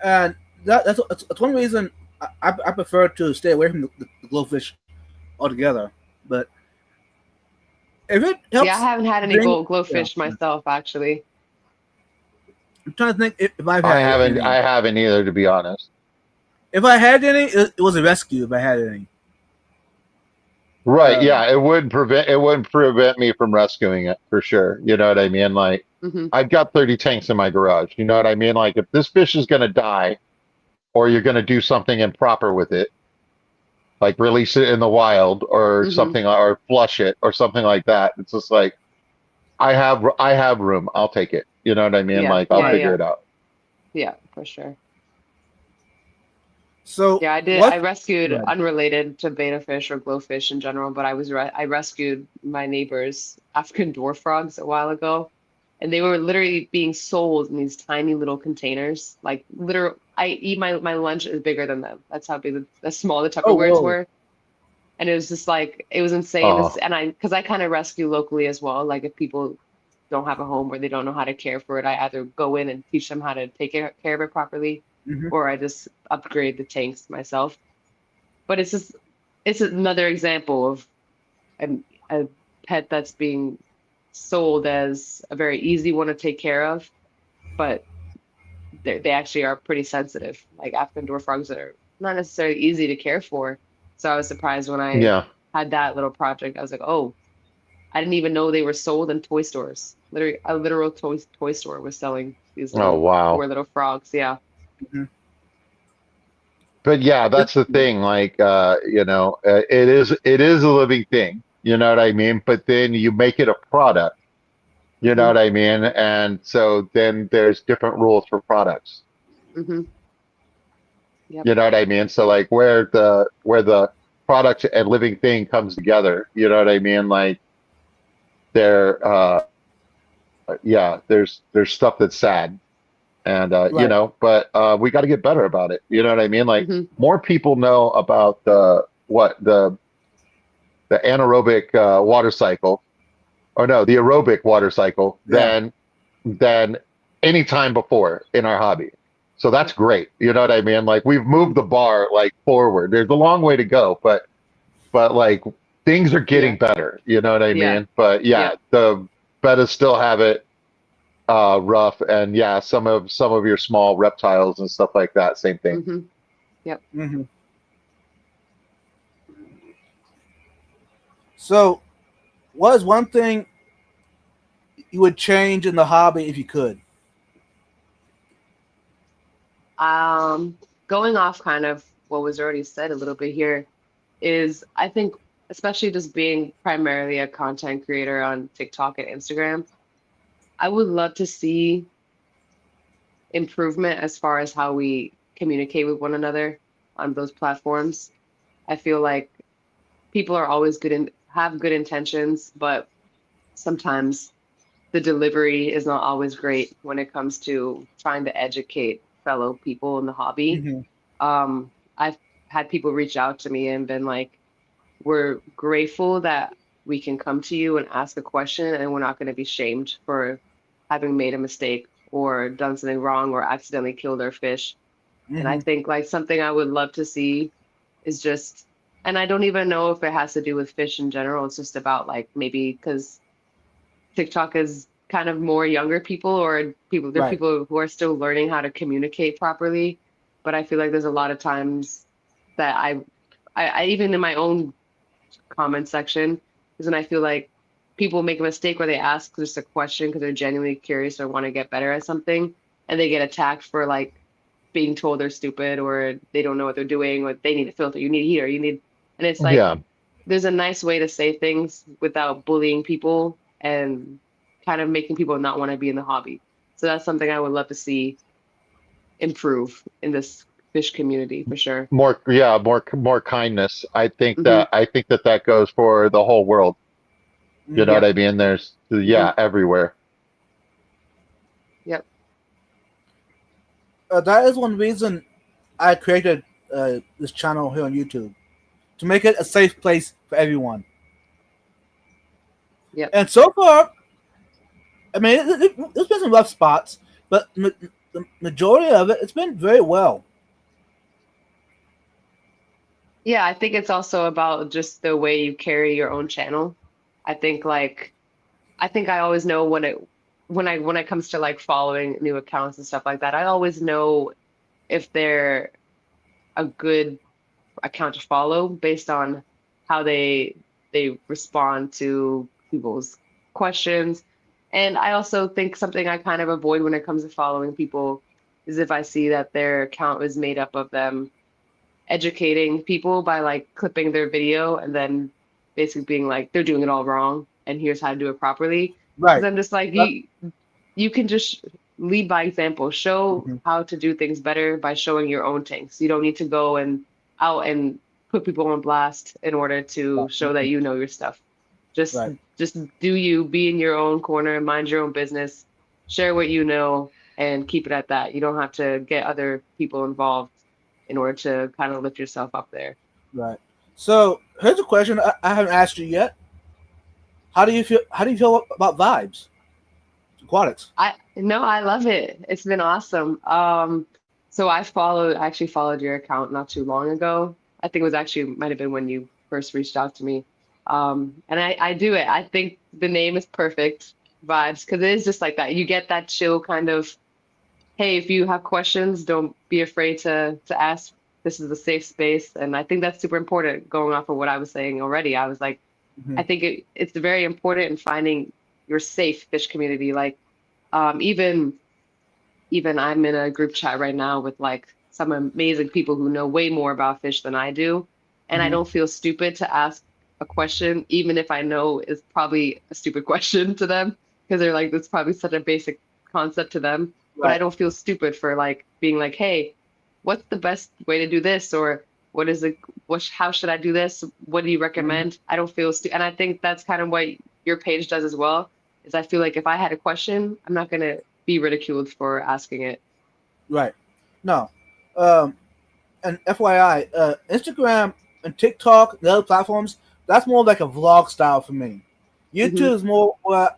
and that's one reason I prefer to stay away from the glowfish altogether. But if it Yeah, I helps haven't had any bring, yeah, glowfish myself actually. I'm trying to think if I've I had haven't any. I haven't either, to be honest. If I had any, it was a rescue. If I had any, Right, um, yeah, it wouldn't prevent me from rescuing it for sure. You know what I mean? Like, Hmm. I've got 30 tanks in my garage. You know what I mean? Like, if this fish is gonna die or you're gonna do something improper with it, like release it in the wild or Hmm. something, or flush it or something like that, it's just like I have room. I'll take it. You know what I mean? Yeah, Like, I'll yeah, right. figure yeah, it out. yeah, for sure. So Yeah, I did. I what? rescued Right. unrelated to betta fish or glowfish in general, but I rescued my neighbor's African dwarf frogs a while ago, and they were literally being sold in these tiny little containers. Like literal, I eat my lunch is bigger than them. That's how big that's small the Oh Tupperwares whoa. were. And it was just like it was insane. Oh, And because I kind of rescue locally as well. Like if people don't have a home or they don't know how to care for it, I either go in and teach them how to take care of it properly, Hmm. or I just upgrade the tanks myself. But it's another example of a pet that's being sold as a very easy one to take care of, but they actually are pretty sensitive. Like African dwarf frogs are not necessarily easy to care for. So I was surprised when I yeah. had that little project. I was like, oh, I didn't even know they were sold in toy stores. Literally, a literal toy store was selling these Oh, little wow. poor little frogs. Yeah. Hmm. But yeah, that's the thing. Like, it is a living thing. You know what I mean? But then you make it a product. You know Hmm. what I mean? And so then there's different rules for products. Hmm. Yep. You know what I mean? So like where the product and living thing comes together, you know what I mean? Like there yeah, there's stuff that's sad and Right. but we got to get better about it. You know what I mean? Like Hmm. more people know about the anaerobic water cycle, or no, the aerobic water cycle Yeah. than any time before in our hobby. So that's Yep. great. You know what I mean? Like we've moved the bar like forward. There's a long way to go, but like things are getting Yeah. better. You know what I Yeah. mean? But yeah, Yep. the bettas still have it rough, and yeah, some of your small reptiles and stuff like that, same thing. Hmm. Yep. Hmm. So, what is one thing you would change in the hobby if you could? Going off kind of what was already said a little bit here is I think especially just being primarily a content creator on TikTok and Instagram, I would love to see improvement as far as how we communicate with one another on those platforms. I feel like people are always good and have good intentions, but sometimes the delivery is not always great when it comes to trying to educate fellow people in the hobby. Mhm. I've had people reach out to me and been like, we're grateful that we can come to you and ask a question, and we're not going to be shamed for having made a mistake or done something wrong or accidentally killed our fish. And I Mhm. think like something I would love to see is just, and I don't even know if it has to do with fish in general. It's just about like maybe because TikTok is kind of more younger people or people, there are Right. people who are still learning how to communicate properly. But I feel like there's a lot of times that I even in my own comment section is when I feel like people make a mistake where they ask just a question because they're genuinely curious or want to get better at something, and they get attacked for like being told they're stupid or they don't know what they're doing or they need a filter, you need heater, you need, and it's like Yeah. there's a nice way to say things without bullying people and kind of making people not want to be in the hobby. So that's something I would love to see improve in this fish community for sure. More kindness. Hmm. I think that that goes for the whole world. You know Mhm. what Yep. I mean? There's, Hmm. yeah, everywhere. Yep. That is one reason I created this channel here on YouTube to make it a safe place for everyone. Yep. And so far, I mean, there's been some rough spots, but the majority of it, it's been very well. Yeah, I think it's also about just the way you carry your own channel. I think like I think I always know when it comes to like following new accounts and stuff like that, I always know if they're a good account to follow based on how they respond to people's questions. And I also think something I kind of avoid when it comes to following people is if I see that their account is made up of them educating people by like clipping their video and then basically being like they're doing it all wrong and here's how to do it properly. Because Right. I'm just like That- you can just lead by example, show mhm. how to do things better by showing your own things. You don't need to go and out and put people on blast in order to show that you know your stuff. Just Right. just do you, be in your own corner, mind your own business, share what you know, and keep it at that. You don't have to get other people involved in order to kind of lift yourself up there. Right. So here's a question I haven't asked you yet. How do you feel? How do you feel about vibes aquatics? I no, I love it. It's been awesome. So I actually followed your account not too long ago. I think it was actually might have been when you first reached out to me. And I do it. I think the name is perfect vibes because it is just like that. You get that chill kind of, hey, if you have questions, don't be afraid to ask. This is a safe space, and I think that's super important. Going off of what I was saying already, I was like, Hmm. I think it's very important in finding your safe fish community. Like even I'm in a group chat right now with like some amazing people who know way more about fish than I do, and I Hmm. don't feel stupid to ask a question, even if I know it's probably a stupid question to them, because they're like, it's probably such a basic concept to them. But I Right. don't feel stupid for like being like, hey, what's the best way to do this? Or what is it? How should I do this? What do you Hmm. recommend? I don't feel and I think that's kind of what your page does as well. Is I feel like if I had a question, I'm not gonna be ridiculed for asking it. Right. No. Um, and FYI, Instagram and TikTok and other platforms, that's more like a vlog style for me. Hmm. YouTube is more where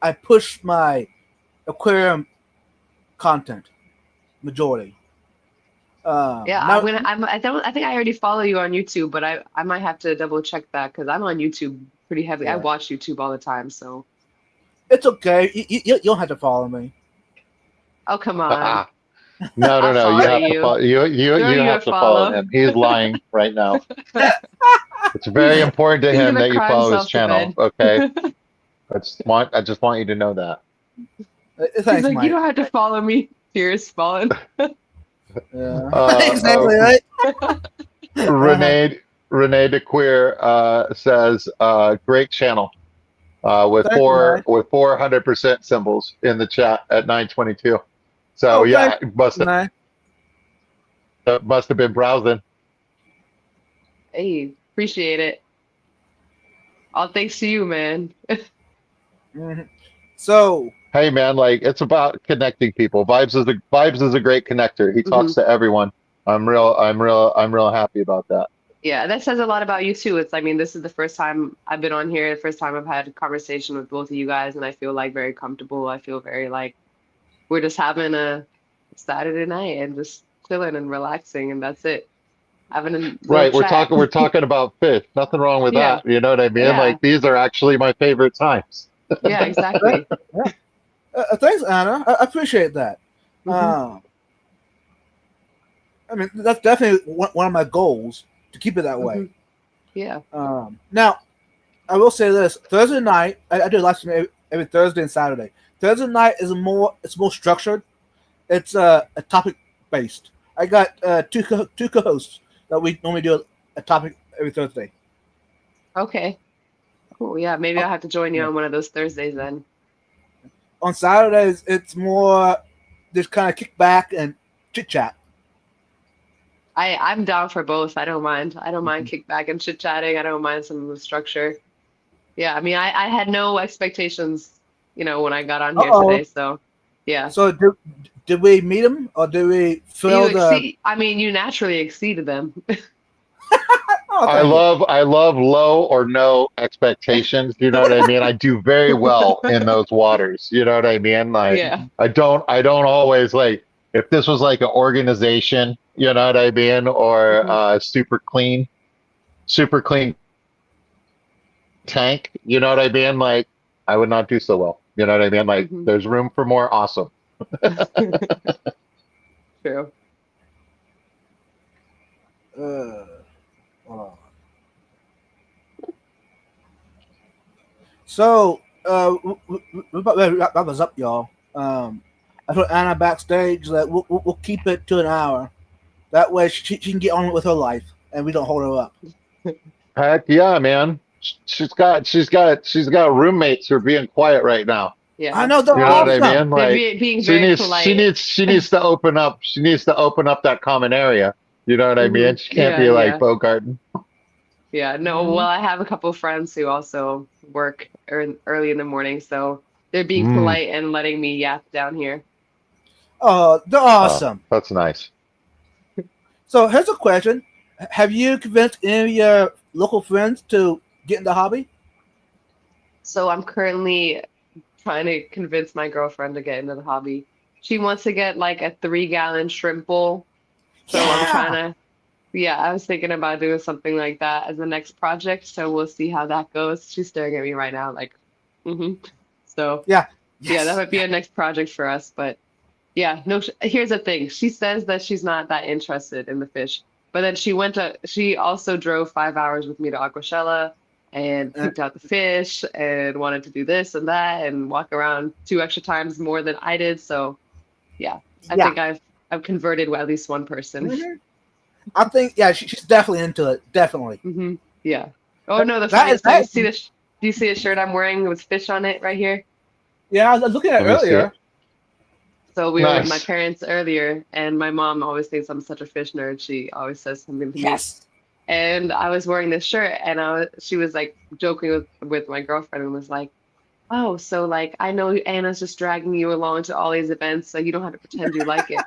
I push my aquarium content majority. Yeah, Now, I think I already follow you on YouTube, but I might have to double check that because I'm on YouTube pretty heavily. I yeah, watch YouTube all the time, so it's okay. You don't have to follow me. oh come on, No, no, I'll no. You follow have to you. follow. Throw You you a have to follow follow. him. He's lying right now. It's very He's important to he's him gonna that you cry follow his himself to channel. bed. Okay. I just want you to know that. He's Thanks, like, you Mike. don't have to follow me. Tears falling. Yeah, Uh, uh, exactly right. Uh-huh. Renee, Renee DeQueer says, great channel. With Thank you, man. 400% symbols in the chat at 9:22. So Oh, yeah, thank you, man. must have been browsing. Hey, appreciate it. All thanks to you, man. Mhm. So, Hey man, like it's about connecting people. Vibes is a great connector. He hmm talks to everyone. I'm real happy about that. Yeah, that says a lot about you too. I mean, this is the first time I've been on here, the first time I've had a conversation with both of you guys, and I feel like very comfortable. I feel very like we're just having a Saturday night and just chilling and relaxing, and that's it. Having a little Right, chat. we're talking about fish. Nothing wrong with Yeah, that. You know what I mean? yeah, Like these are actually my favorite times. yeah, exactly. yeah. Thanks, Anna. I appreciate that. hmm I mean, that's definitely one of my goals to keep it that hmm way. Yeah. Now, I will say this: Thursday night, I do live stream every Thursday and Saturday. Thursday night is it's more structured. It's a topic based. I got two co-hosts that we normally do a topic every Thursday. Okay. Cool. Yeah, maybe On, I'll have to join you on one of those Thursdays then. on Saturdays, it's more just kind of kick back and chit chat. I'm down for both. I don't mind. I don't mind kickback and chit-chatting. I don't mind some of the structure. Yeah, I mean, I had no expectations, when I got on Uh here oh. today. So, yeah. So did we meet him or did we You fill the? exceed, I mean, you naturally exceeded them. Oh, thank you. I love low or no expectations. You know what I mean? I do very well in those waters. You know what I mean? Like Yeah. I don't always like if this was like an organization, you know what I mean, or hmm super clean tank, you know what I mean? Like I would not do so well. You know what I mean? Like hmm there's room for more awesome. True. Uh, hold on. So, we're about to wrap us up, y'all. I told Anna backstage that we'll keep it to an hour. That way she can get on with her life and we don't hold her up. Heck yeah, man. She's got roommates who are being quiet right now. I Yeah. know they're You know what Being I awesome. mean? they're Like being very polite. she needs to open up that common area. You know what I mean? She can't Yeah, be like yeah. Bogarten. Yeah, no, well, Mhm. I have a couple of friends who also work early in the morning, so they're being Mm, polite and letting me yap down here. Oh, they're oh, awesome. that's nice. So here's a question: Have you convinced any of your local friends to get in the hobby? So I'm currently trying to convince my girlfriend to get into the hobby. She wants to get like a 3-gallon shrimp bowl. So I'm trying Yeah, to, yeah, I was thinking about doing something like that as the next project. So we'll see how that goes. She's staring at me right now, like, mm-hmm. So yeah, yeah, that yes. might be a next project for us. But yeah, no, here's the thing. She says that she's not that interested in the fish, but then she also drove 5 hours with me to Aquashella and Uh, picked out the fish and wanted to do this and that and walk around 2 extra times more than I did. So yeah, I yeah. think I've converted at least one person. hmm I think yeah, she's definitely into it. Definitely. Yeah. Oh no, the That is funniest thing, that. see this, do you see the shirt I'm wearing with fish on it right here? Yeah, I was looking at it Let me see earlier. it. So we were with my Nice. parents earlier, and my mom always thinks I'm such a fish nerd. She always says something to me. Yes. And I was wearing this shirt, and she was like joking with my girlfriend and was like, "Oh, so like I know Anna's just dragging you along to all these events, so you don't have to pretend you like it."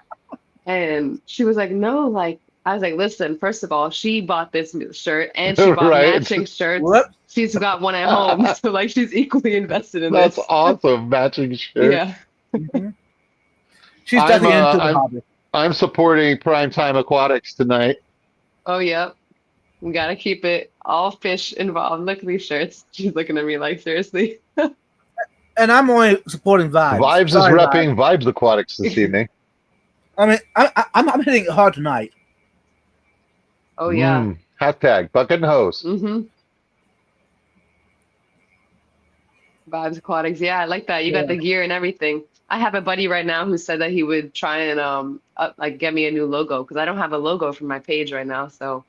And she was like, "No, like." I was like, "Listen, first of all, she bought this shirt and she bought Right? matching shirts. Whoop. She's got one at home, so like she's equally invested in That's this." awesome. Matching shirt. Yeah. hmm She's definitely into the hobby. I'm supporting Primetime Aquatics tonight. Oh, yeah. We gotta keep it all fish involved. Look at these shirts. She's looking at me like, seriously. And I'm only supporting vibes. Vibes is Sorry, vibes. repping Vibes Aquatics this evening. I mean, I'm hitting it hard tonight. Oh yeah. Hashtag bucket and hose. Mm-hmm. Vibes Aquatics. Yeah, I like that. You got Yeah. the gear and everything. I have a buddy right now who said that he would try and like get me a new logo because I don't have a logo for my page right now. So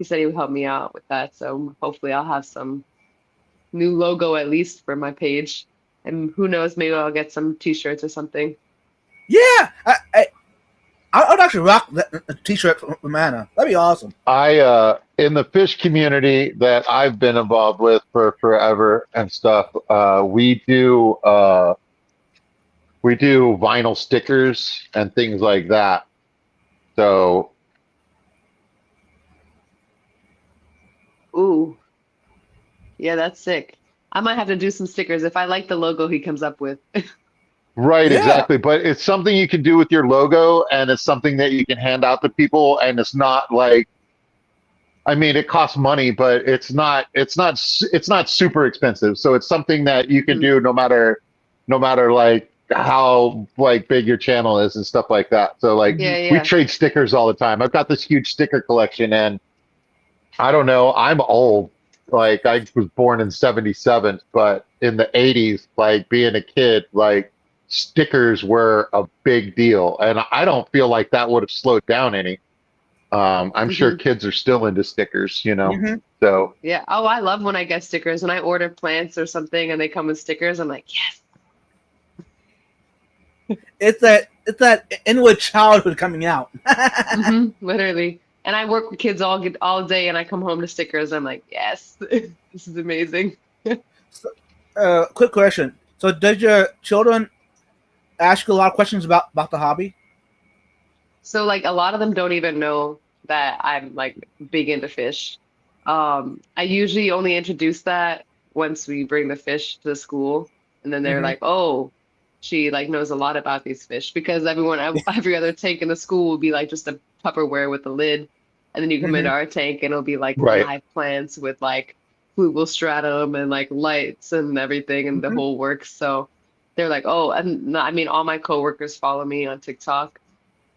he said he would help me out with that. So hopefully I'll have some new logo at least for my page. And who knows, maybe I'll get some t-shirts or something. Yeah, I would actually rock a t-shirt from Anna. That'd be awesome. In the fish community that I've been involved with for forever and stuff, we do vinyl stickers and things like that. So Ooh, yeah, that's sick. I might have to do some stickers if I like the logo he comes up with. right, Yeah. exactly. But it's something you can do with your logo, and it's something that you can hand out to people, and it's not like, I mean, it costs money, but it's not super expensive. So it's something that you can do no matter like how like big your channel is and stuff like that. So like Yeah, we yeah. trade stickers all the time. I've got this huge sticker collection, and I don't know, I'm old. Like I was born in 77, but in the 80s, like being a kid, like stickers were a big deal. And I don't feel like that would have slowed down any. I'm sure hmm kids are still into stickers, you know. hmm So Yeah. Oh, I love when I get stickers. When I order plants or something and they come with stickers, I'm like, yes. It's that inward childhood coming out. Literally. And I work with kids all day, and I come home to stickers. I'm like, yes, this is amazing. Quick question. So, did your children ask you a lot of questions about the hobby? So like a lot of them don't even know that I'm like big into fish. I usually only introduce that once we bring the fish to the school, and then they're hmm like, "Oh, she like knows a lot about these fish," because every other tank in the school will be like just a Tupperware with a lid, and then you come into hmm our tank and it'll be like right, live plants with like flugel stratum and like lights and everything and the hmm whole works. So they're like, "Oh," and I mean, all my coworkers follow me on TikTok.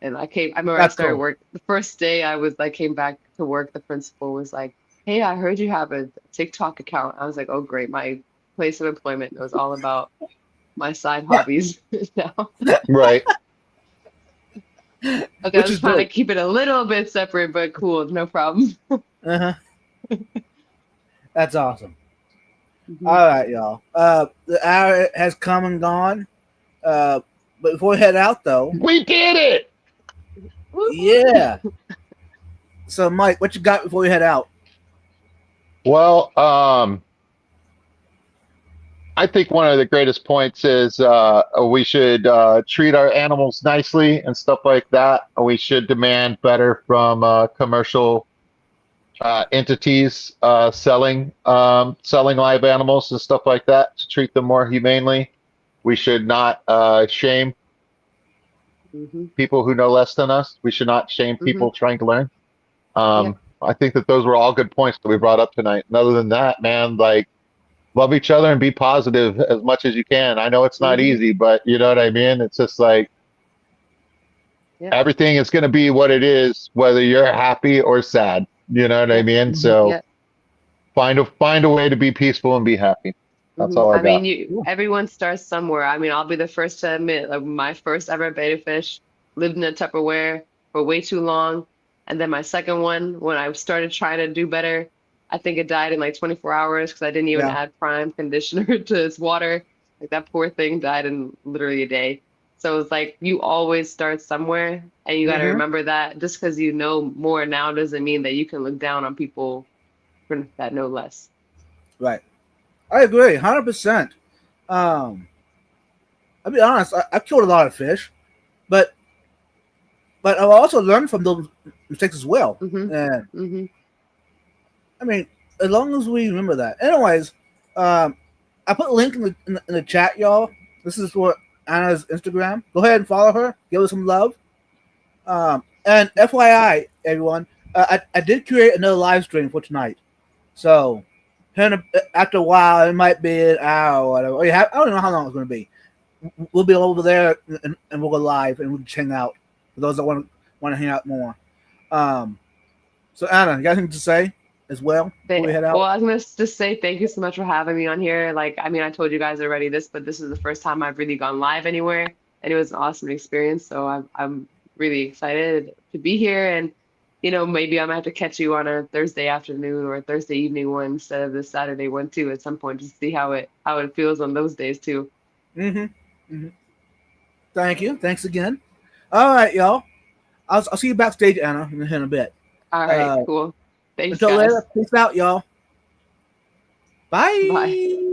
And I remember I That's started cool. work the first day I came back to work, the principal was like, "Hey, I heard you have a TikTok account." I was like, "Oh, great. My place of employment knows all about my side Yeah, hobbies now." right. Okay, I which was is trying to good. keep it a little bit separate, but cool, no problem. Uh-huh. That's awesome. Mhm. All right, y'all. The hour has come and gone. But before we head out, though, We did it. Woo! yeah. So, Mike, what you got before we head out? Well, I think one of the greatest points is we should treat our animals nicely and stuff like that. We should demand better from commercial entities selling live animals and stuff like that to treat them more humanely. We should not shame Mhm. people who know less than us. We should not shame Mhm. people trying to learn. Yep. I think that those were all good points that we brought up tonight. And other than that, man, like love each other and be positive as much as you can. I know it's not Mhm. easy, but you know what I mean? It's just like Yep. everything is going to be what it is, whether you're happy or sad. You know what I Yep. mean? So Yep. find a way to be peaceful and be happy. That's all I I mean, got. everyone starts somewhere. I mean, I'll be the first to admit, like my first ever betta fish lived in a Tupperware for way too long. And then my second one, when I started trying to do better, I think it died in like 24 hours because I didn't even Yeah. add prime conditioner to its water. Like that poor thing died in literally a day. So it's like you always start somewhere, and you got to hmm remember that just because you know more now doesn't mean that you can look down on people that know less. Right. I agree, 100%. Um, I'll be honest. I've killed a lot of fish, but I've also learned from those mistakes as well. hmm And hmm I mean, as long as we remember that. Anyways, um, I put a link in the chat, y'all. This is for Anna's Instagram. Go ahead and follow her. Give her some love. And FYI, everyone, I did create another live stream for tonight. So, after a while, it might be an hour or whatever. I don't know how long it's going to be. We'll be over there and we'll go live and we'll just hang out for those that want to hang out more. Um, so, Anna, you got anything to say as well before we head Well, out? I was gonna just say thank you so much for having me on here. Like, I mean, I told you guys already this, but this is the first time I've really gone live anywhere, and it was an awesome experience. So I'm really excited to be here, and maybe I might have to catch you on a Thursday afternoon or a Thursday evening one instead of the Saturday one too at some point, just to see how it feels on those days too. Mm-hmm. Mm-hmm. Thank you. Thanks again. All right, y'all. I'll see you backstage, Anna, in a bit. All right, cool. Thanks, Until later, guys. peace out, y'all. Bye. Bye.